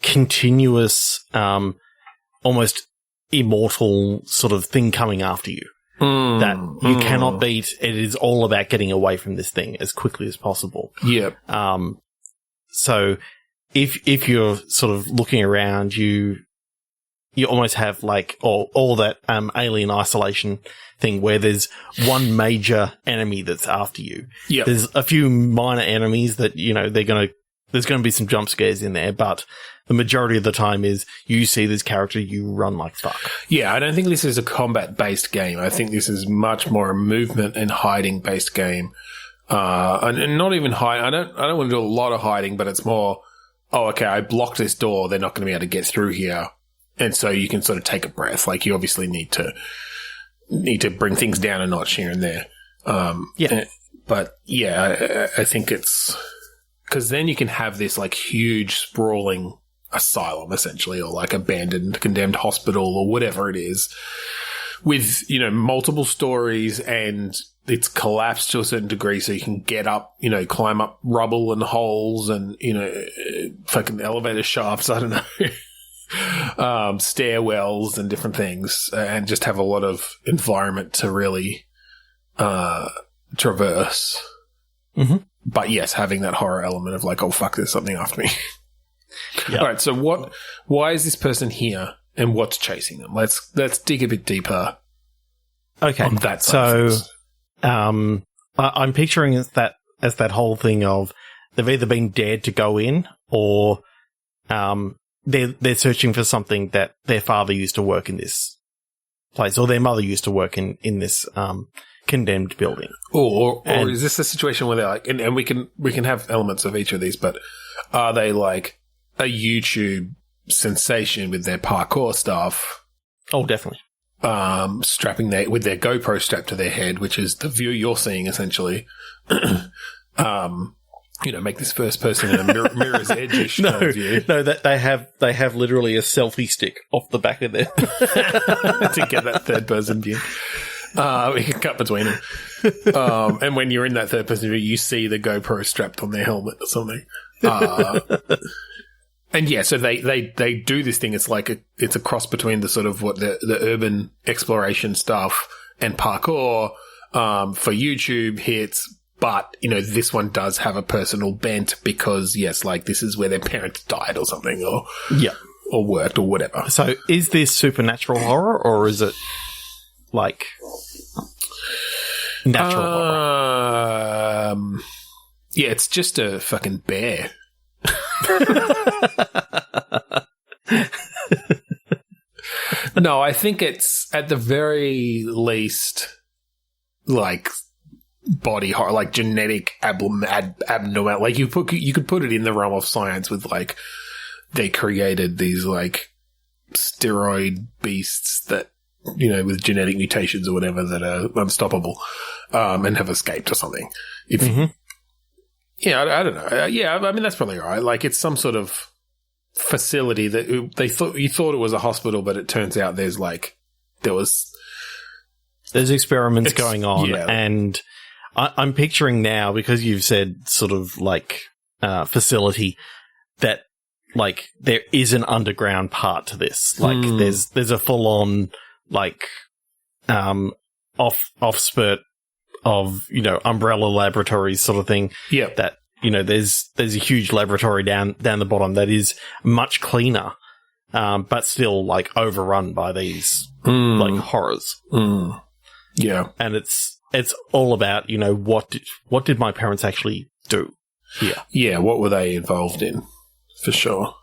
continuous, almost immortal sort of thing coming after you. That you cannot beat. It is all about getting away from this thing as quickly as possible. Yep. So if you're sort of looking around, you you almost have like all that Alien Isolation thing where there's one major enemy that's after you. Yeah. There's a few minor enemies that, there's going to be some jump scares in there, but the majority of the time is you see this character, you run like fuck. Yeah, I don't think this is a combat-based game. I think this is much more a movement and hiding-based game. And not even hide. I don't want to do a lot of hiding, but it's more, okay, I blocked this door. They're not going to be able to get through here. And so you can sort of take a breath. Like, you obviously need to bring things down a notch here and there. But yeah, I think it's because then you can have this like huge sprawling asylum essentially, or like abandoned, condemned hospital or whatever it is with, multiple stories, and it's collapsed to a certain degree so you can get up, climb up rubble and holes and, fucking elevator shafts. I don't know. Stairwells and different things, and just have a lot of environment to really traverse. Mm-hmm. But yes, having that horror element of like, oh fuck, there's something after me. Yep. All right, so why is this person here and what's chasing them? Let's dig a bit deeper. Okay, on that so I'm picturing as that whole thing of they've either been dared to go in, or they're searching for something that their father used to work in this place, or their mother used to work in this condemned building. Or is this a situation where they're like, and we can have elements of each of these, but are they like a YouTube sensation with their parkour stuff? Oh, definitely. Strapping with their GoPro strapped to their head, which is the view you're seeing essentially. Make this first person in a mirror's edge-ish kind of view. No, that they have literally a selfie stick off the back of them to get that third person view. We can cut between them. And when you're in that third person view, you see the GoPro strapped on their helmet or something. And yeah, so they do this thing. It's like it's a cross between the sort of what the urban exploration stuff and parkour for YouTube hits. But, this one does have a personal bent because, yes, like this is where their parents died or something, or worked or whatever. So is this supernatural horror, or is it like natural horror? Yeah, it's just a fucking bear. No, I think it's at the very least like body horror, like genetic abnormal. Like you could put it in the realm of science with like they created these like steroid beasts that with genetic mutations or whatever that are unstoppable and have escaped or something. Yeah, I don't know. Yeah, I mean that's probably right. Like it's some sort of facility that you thought it was a hospital, but it turns out there's experiments going on, and I'm picturing now, because you've said sort of like facility, that like there is an underground part to this. Like there's a full on like off spurt of umbrella laboratories sort of thing. Yeah, that there's a huge laboratory down the bottom that is much cleaner, but still like overrun by these like horrors. Yeah, and it's all about what did my parents actually do here? Yeah, what were they involved in? For sure.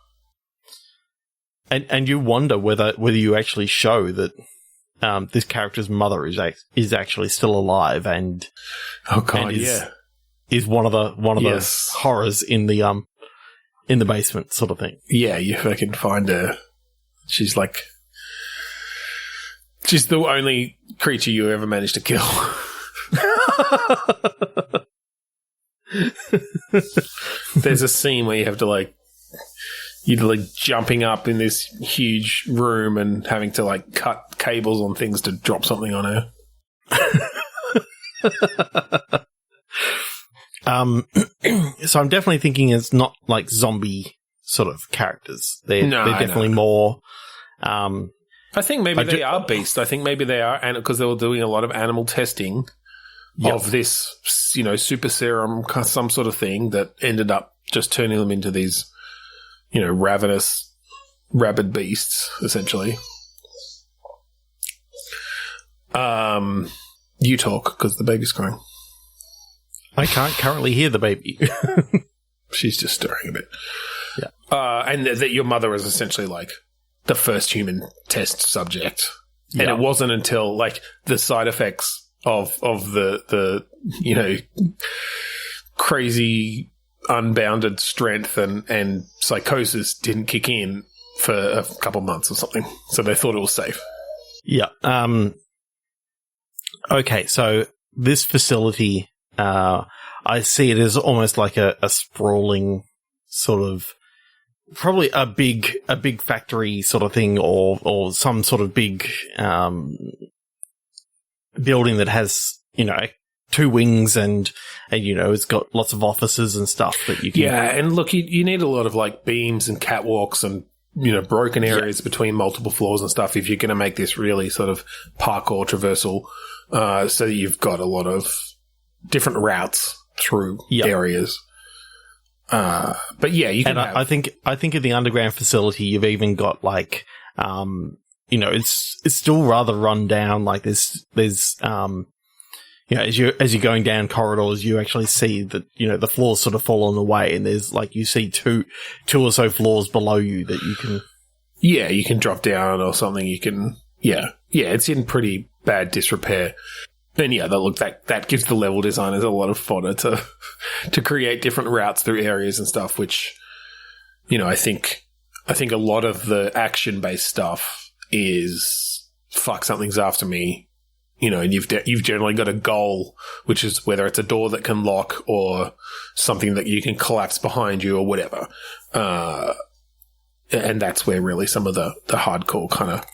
And you wonder whether you actually show that this character's mother is actually still alive and is one of the horrors in the basement sort of thing. Yeah, you fucking find her. She's the only creature you ever managed to kill. There's a scene where you have to you're jumping up in this huge room and having to cut cables on things to drop something on her. So I'm definitely thinking it's not like zombie sort of characters. They're definitely more. I think maybe they are beasts. I think maybe they are, and because they were doing a lot of animal testing of this, super serum, some sort of thing that ended up just turning them into these, ravenous rabid beasts, essentially. You talk, because the baby's crying. I can't currently hear the baby. She's just stirring a bit. Yeah. And that your mother is essentially like the first human test subject. Yeah. And it wasn't until like the side effects of the you know, crazy unbounded strength and psychosis didn't kick in for a couple months or something. So they thought it was safe. Yeah. Okay, so this facility, I see it as almost like a sprawling sort of, probably a big factory sort of thing, or some sort of big building that has, you know, 2 wings and you know, it's got lots of offices and stuff that you can. Yeah, and look, you need a lot of like beams and catwalks and, you know, broken areas between multiple floors and stuff if you're going to make this really sort of parkour traversal. So you've got a lot of different routes through areas. But yeah, you can. And I think in the underground facility, you've even got like, you know, it's still rather run down. Like there's you know, as you're going down corridors, you actually see that, you know, the floors sort of fallen away, and there's like, you see two or so floors below you that you can. Yeah, you can drop down or something. You can. Yeah, it's in pretty bad disrepair. Then that gives the level designers a lot of fodder to create different routes through areas and stuff, which, you know, I think a lot of the action based stuff is fuck, something's after me, you know, and you've generally got a goal, which is whether it's a door that can lock or something that you can collapse behind you or whatever. And that's where really some of the hardcore kind of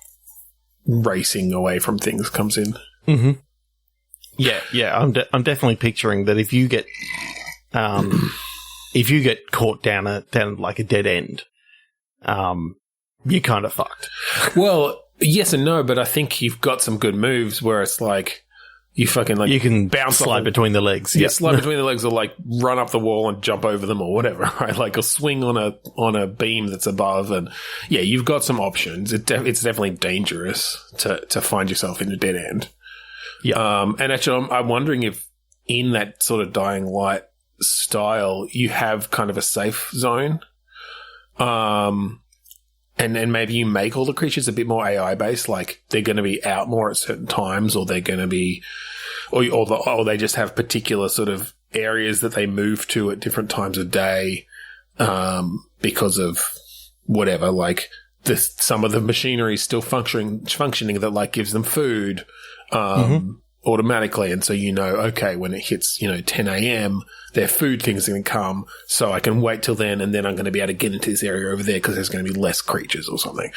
racing away from things comes in. Mm-hmm. Yeah. I'm definitely picturing that if you get caught down like a dead end, you're kind of fucked. Well, yes and no, but I think you've got some good moves where it's like you fucking like you can bounce slide between the legs. Yeah, slide between the legs, or like run up the wall and jump over them or whatever, right? Like a swing on a beam that's above, and yeah, you've got some options. It's definitely dangerous to find yourself in a dead end. Yeah. And actually, I'm wondering if in that sort of Dying Light style, you have kind of a safe zone. And then maybe you make all the creatures a bit more AI based, like they're going to be out more at certain times, or they're going to be, or they just have particular sort of areas that they move to at different times of day, because of whatever, like some of the machinery is still functioning that like gives them food, automatically. And so, you know, okay, when it hits, you know, 10 a.m., their food things are going to come, so I can wait till then, and then I'm going to be able to get into this area over there because there's going to be less creatures or something.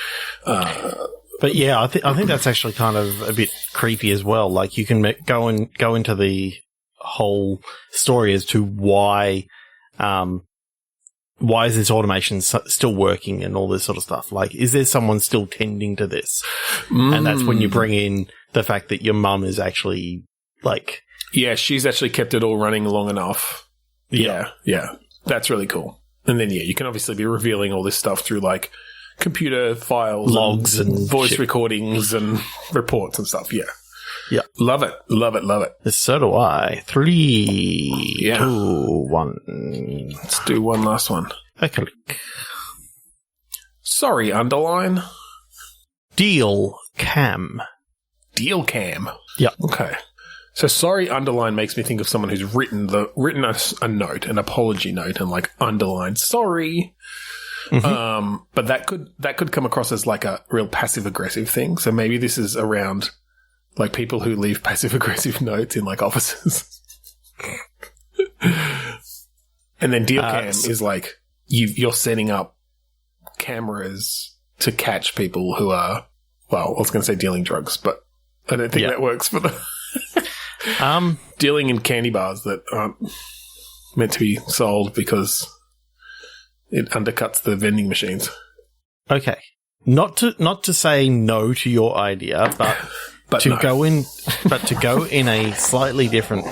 But yeah, I think that's actually kind of a bit creepy as well. Like you can go into the whole story as to why is this automation still working and all this sort of stuff. Like, is there someone still tending to this? And that's when you bring in the fact that your mum is actually like, yeah, she's actually kept it all running long enough. Yeah. That's really cool. And then, yeah, you can obviously be revealing all this stuff through, like, computer files, logs and voice shit. recordings and reports and stuff. Yeah. Yeah. Love it. So do I. 3, 2, 1. Let's do one last one. Okay. Sorry, underline. Deal cam. Yeah. Okay. So sorry, underline makes me think of someone who's written a note, an apology note, and like underlined sorry. Mm-hmm. But that could come across as like a real passive aggressive thing. So maybe this is around like people who leave passive aggressive notes in like offices. And then deal cam is like you're setting up cameras to catch people who are, well, I was going to say dealing drugs, but I don't think that works for the dealing in candy bars that aren't meant to be sold because it undercuts the vending machines. Okay. Not to say no to your idea, but to go in a slightly different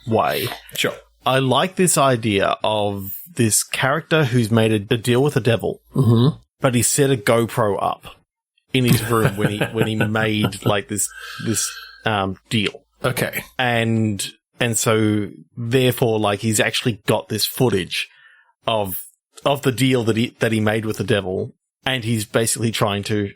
way. Sure. I like this idea of this character who's made a deal with the devil. Mm-hmm. but he set a GoPro up in his room when he made like this deal. Okay. And so therefore, like, he's actually got this footage of the deal that he made with the devil, and he's basically trying to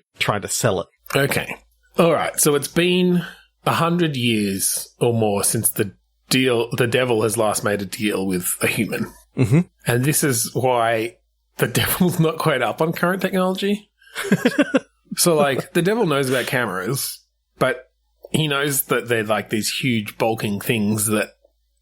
sell it. Okay. All right. So it's been 100 years or more since the devil has last made a deal with a human. Mm-hmm. And this is why the devil's not quite up on current technology. So, like, the devil knows about cameras, but he knows that they're like these huge bulking things that,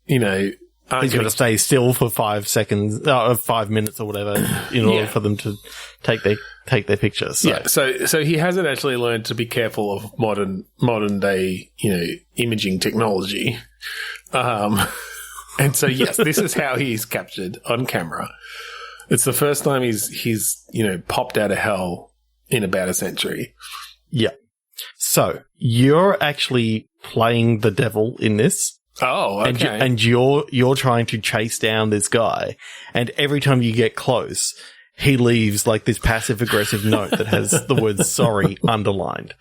you know, he's got to stay still for 5 seconds, 5 minutes or whatever, in order for them to take their pictures. So. Yeah, so he hasn't actually learned to be careful of modern day, you know, imaging technology. And so yes, this is how he's captured on camera. It's the first time he's you know, popped out of hell in about a century. Yeah. So you're actually playing the devil in this. Oh, okay. And you're trying to chase down this guy, and every time you get close, he leaves like this passive aggressive note that has the word sorry underlined.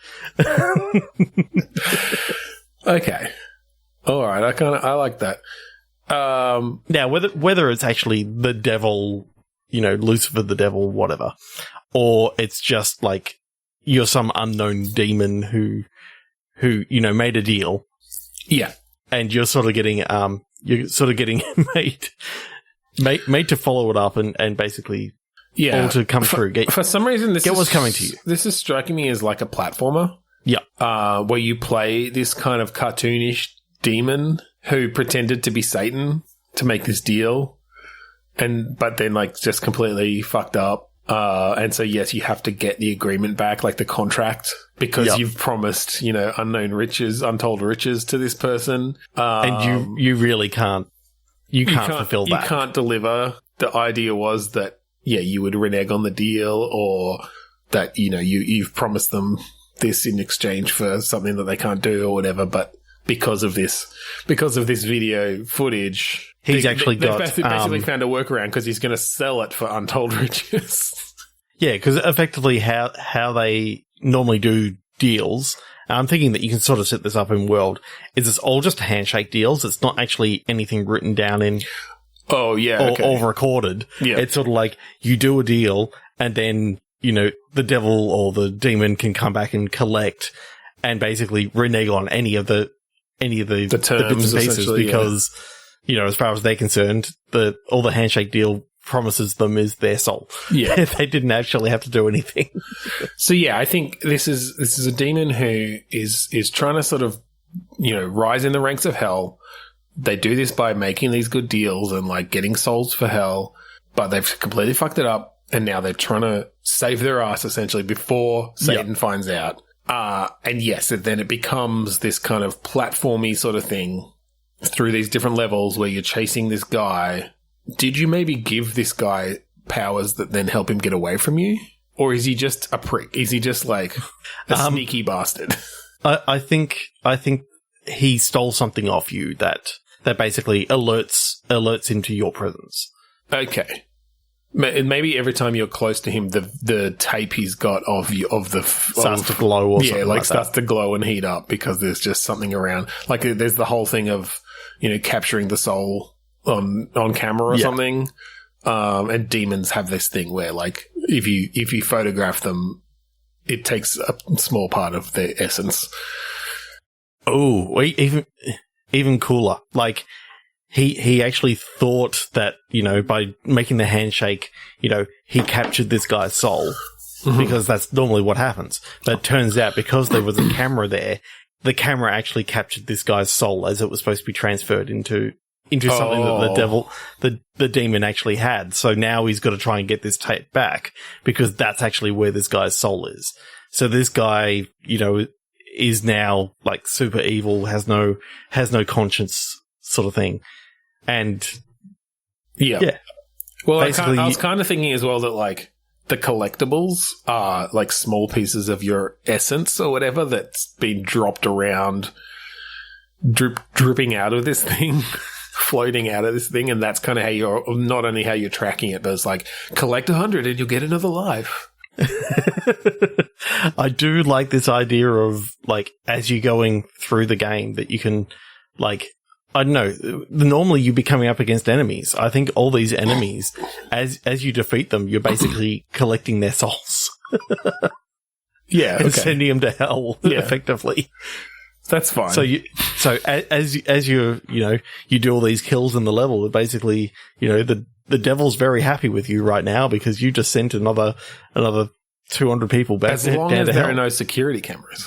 Okay. All right. I like that. Now, whether it's actually the devil, you know, Lucifer the devil, whatever, or it's just like you're some unknown demon who you know, made a deal. Yeah. And you're sort of getting made to follow it up and basically all to come through. For some reason, get what's coming to you. This is striking me as like a platformer. Yeah. Where you play this kind of cartoonish demon who pretended to be Satan to make this deal, but then like just completely fucked up. And so, yes, you have to get the agreement back, like the contract, because you've promised, you know, untold riches to this person. And you really can't fulfill that. You can't deliver. The idea was that, you would renege on the deal, or that, you know, you've promised them this in exchange for something that they can't do or whatever. But because of this video footage, he's actually basically found a workaround, because he's going to sell it for untold riches. Yeah, because effectively how they normally do deals, I'm thinking that you can sort of set this up in World, is it's all just handshake deals. It's not actually anything written down in... Oh, yeah, or recorded. Yeah. It's sort of like you do a deal, and then, you know, the devil or the demon can come back and collect and basically renege on any of the terms, the bits and pieces, because, you know, as far as they're concerned, all the handshake deal promises them is their soul. Yeah. They didn't actually have to do anything. So I think this is a demon who is trying to sort of, you know, rise in the ranks of hell. They do this by making these good deals and like getting souls for hell, but they've completely fucked it up, and now they're trying to save their ass essentially before Satan finds out. And yes, then it becomes this kind of platformy sort of thing through these different levels where you're chasing this guy. Did you maybe give this guy powers that then help him get away from you? Or is he just a prick? Is he just like a sneaky bastard? I think he stole something off you that basically alerts him to your presence. Okay. Maybe every time you're close to him, the tape he's got starts to glow or something like starts that. to glow and heat up because there's just something around. Like there's the whole thing of, you know, capturing the soul on camera or something. And demons have this thing where, like, if you photograph them, it takes a small part of their essence. Oh, even cooler. Like, he actually thought that, you know, by making the handshake, you know, he captured this guy's soul, because that's normally what happens. But it turns out, because there was a camera there, the camera actually captured this guy's soul as it was supposed to be transferred into something that the demon actually had. So now he's got to try and get this tape back, because that's actually where this guy's soul is. So this guy, you know, is now like super evil, has no conscience, sort of thing. And yeah. Well, I was kind of thinking as well that, like, the collectibles are like small pieces of your essence or whatever that's been dropped around, dripping out of this thing, floating out of this thing, and that's kind of how you're, not only how you're tracking it, but it's like, collect 100 and you'll get another life. I do like this idea of, like, as you're going through the game that you can, like, I don't know, normally you'd be coming up against enemies. I think all these enemies, as you defeat them, you're basically collecting their souls. Yeah. And sending them to hell, effectively. That's fine. So as you do all these kills in the level, basically, the devil's very happy with you right now because you just sent another 200 people back as long down as to there hell. are no security cameras.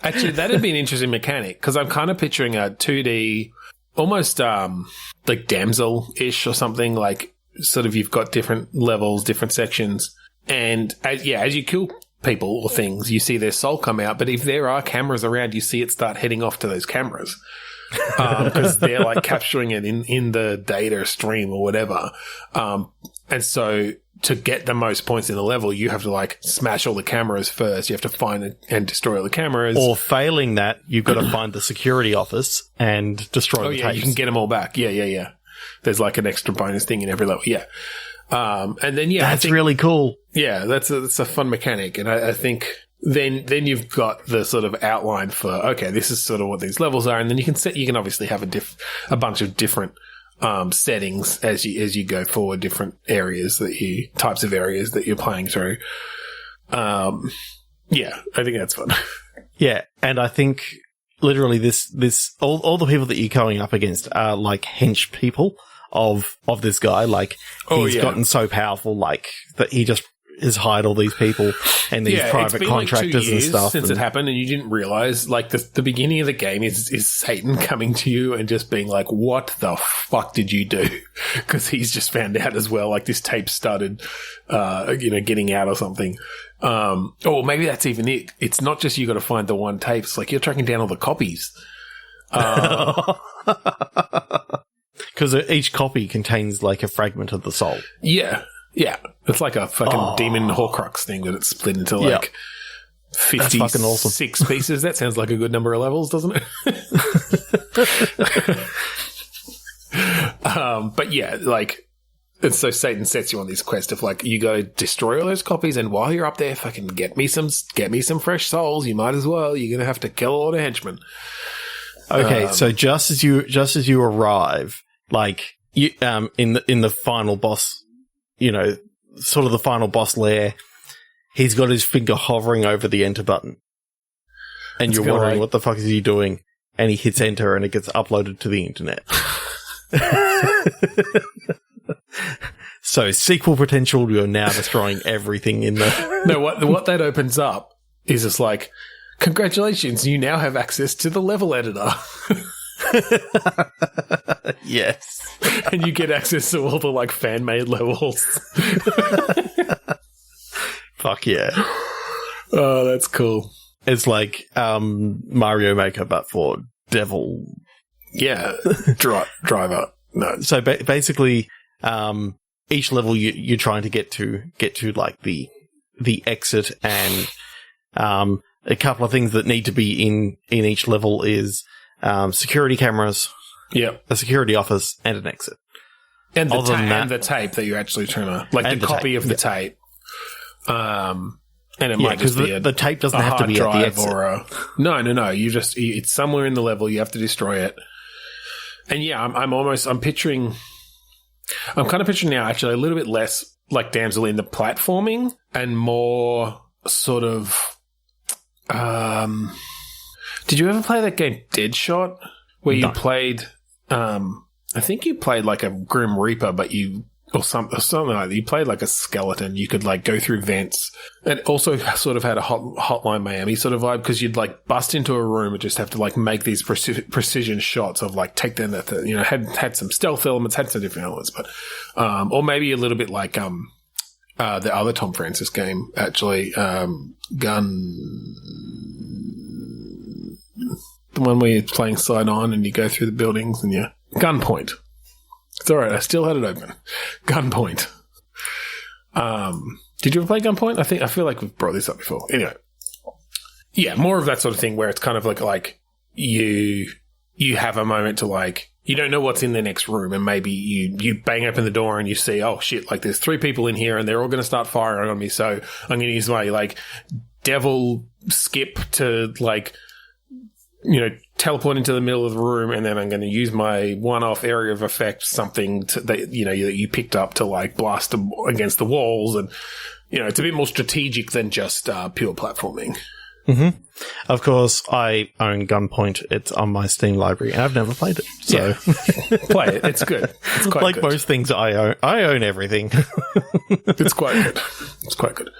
Actually, that'd be an interesting mechanic because I'm kind of picturing a 2D, almost like damsel-ish or something. Like, sort of, you've got different levels, different sections, and as you kill people or things, you see their soul come out. But if there are cameras around, you see it start heading off to those cameras because they're like capturing it in the data stream or whatever. And so to get the most points in the level, you have to like smash all the cameras first. You have to find and destroy all the cameras. Or failing that, you've got to find the security office and destroy the tapes. You can get them all back. Yeah. There's like an extra bonus thing in every level. Yeah. And then, that's really cool. Yeah, that's a fun mechanic. And I think then you've got the sort of outline for, okay, this is sort of what these levels are. And then you can obviously have a bunch of different settings as you go forward, different types of areas that you're playing through. Yeah, I think that's fun. Yeah, and I think literally this all the people that you're going up against are like hench people of this guy. Like, he's gotten so powerful, like, that he just has hired all these people and these private contractors like 2 years and stuff. Since it happened, and you didn't realize, like, the beginning of the game is Satan coming to you and just being like, "What the fuck did you do?" Because he's just found out as well. Like, this tape started, getting out or something. Or maybe that's even it. It's not just you got to find the one tape. It's like you're tracking down all the copies. Because each copy contains, like, a fragment of the soul. Yeah. It's like a fucking demon Horcrux thing that it's split into, like, 56 awesome. pieces. That sounds like a good number of levels, doesn't it? But yeah, like, and so Satan sets you on this quest of, like, you got to destroy all those copies, and while you're up there, fucking get me some fresh souls. You might as well. You're gonna have to kill all the henchmen. Okay, so just as you arrive, like, you, in the final boss, sort of the final boss lair, he's got his finger hovering over the enter button, and you're wondering what the fuck is he doing, and he hits enter, and it gets uploaded to the internet. So, sequel potential, you're now destroying everything in the... No, what that opens up is just like, congratulations, you now have access to the level editor. Yes. And you get access to all the, like, fan-made levels. Fuck yeah. Oh, that's cool. It's like Mario Maker, but for devil. Yeah. Driver. No. So basically, each level you're trying to get to like the exit, and a couple of things that need to be in each level is security cameras, a security office, and an exit. And the tape that you're actually trying to, like, the copy of the tape. And it might just be the tape doesn't have to be at the exit. Or no. It's somewhere in the level. You have to destroy it. And yeah, I'm picturing now actually a little bit less like Damsel in the platforming and more sort of, did you ever play that game Deadshot where you played, I think you played like a Grim Reaper, but or something like that. You played like a skeleton. You could like go through vents. It also sort of had a Hotline Miami sort of vibe because you'd like bust into a room and just have to like make these precision shots of like take them that, had some stealth elements, had some different elements, but, or maybe a little bit like, the other Tom Francis game actually, the one where you're playing side on and you go through the buildings and Gunpoint. It's alright, I still had it open. Gunpoint. Did you ever play Gunpoint? I feel like we've brought this up before. Anyway. Yeah, more of that sort of thing where it's kind of like you you have a moment to like, you don't know what's in the next room, and maybe you bang open the door and you see, oh shit, like there's 3 people in here and they're all going to start firing on me, so I'm going to use my like devil skip to like, teleport into the middle of the room, and then I'm going to use my one-off area of effect, something that you picked up to like blast against the walls, and it's a bit more strategic than just pure platforming. Mm-hmm. Of course, I own Gunpoint. It's on my Steam library, and I've never played it. So yeah. Play it. It's good. It's quite like good. Most things I own. I own everything. It's quite good. It's quite good.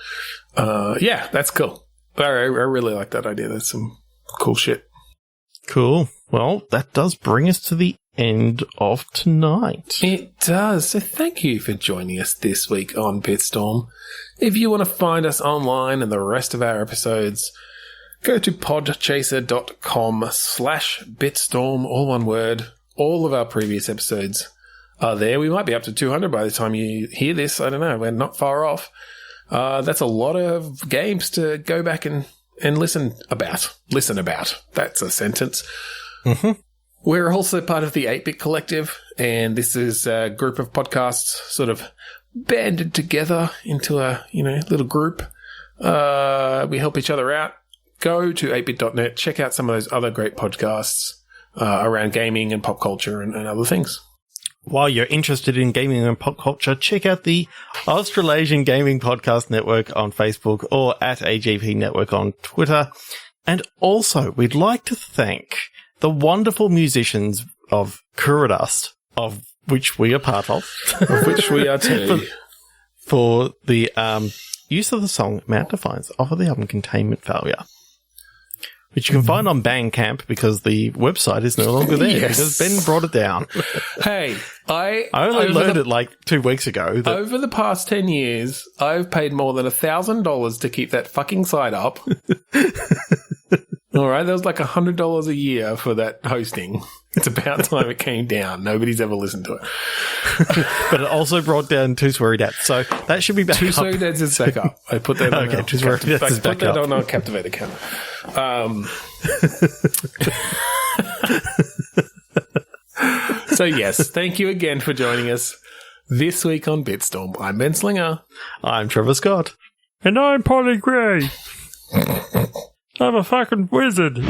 Yeah, that's cool. I really like that idea. That's some cool shit. Cool. Well, that does bring us to the end of tonight. It does. So thank you for joining us this week on Bitstorm. If you want to find us online and the rest of our episodes, go to podchaser.com/Bitstorm, all one word. All of our previous episodes are there. We might be up to 200 by the time you hear this. I don't know. We're not far off. That's a lot of games to go back and listen about. Listen about. That's a sentence. Mm-hmm. We're also part of the 8-Bit Collective, and this is a group of podcasts sort of banded together into a, little group. We help each other out. Go to 8bit.net, check out some of those other great podcasts around gaming and pop culture and other things. While you're interested in gaming and pop culture, check out the Australasian Gaming Podcast Network on Facebook or at AGP Network on Twitter. And also, we'd like to thank the wonderful musicians of Kuradust, of which we are part of. Of which we are too. for the use of the song Mount Defiance off of the album Containment Failure, which you can find on Bandcamp because the website is no longer there. Yes. Because Ben brought it down. Hey, I only learned it like 2 weeks ago. Over the past 10 years, I've paid more than $1,000 to keep that fucking site up. All right, that was like $100 a year for that hosting. It's about time it came down. Nobody's ever listened to it. But it also brought down Two Sweary Dads, so that should be back Two up. Sweary Dads is back up. I put that on okay, Two Sweary Dads is back up. Put that on our Captivate account. So yes, thank you again for joining us this week on Bitstorm. I'm Ben Slinger. I'm Trevor Scott. And I'm Paulie Gray. I'm a fucking wizard.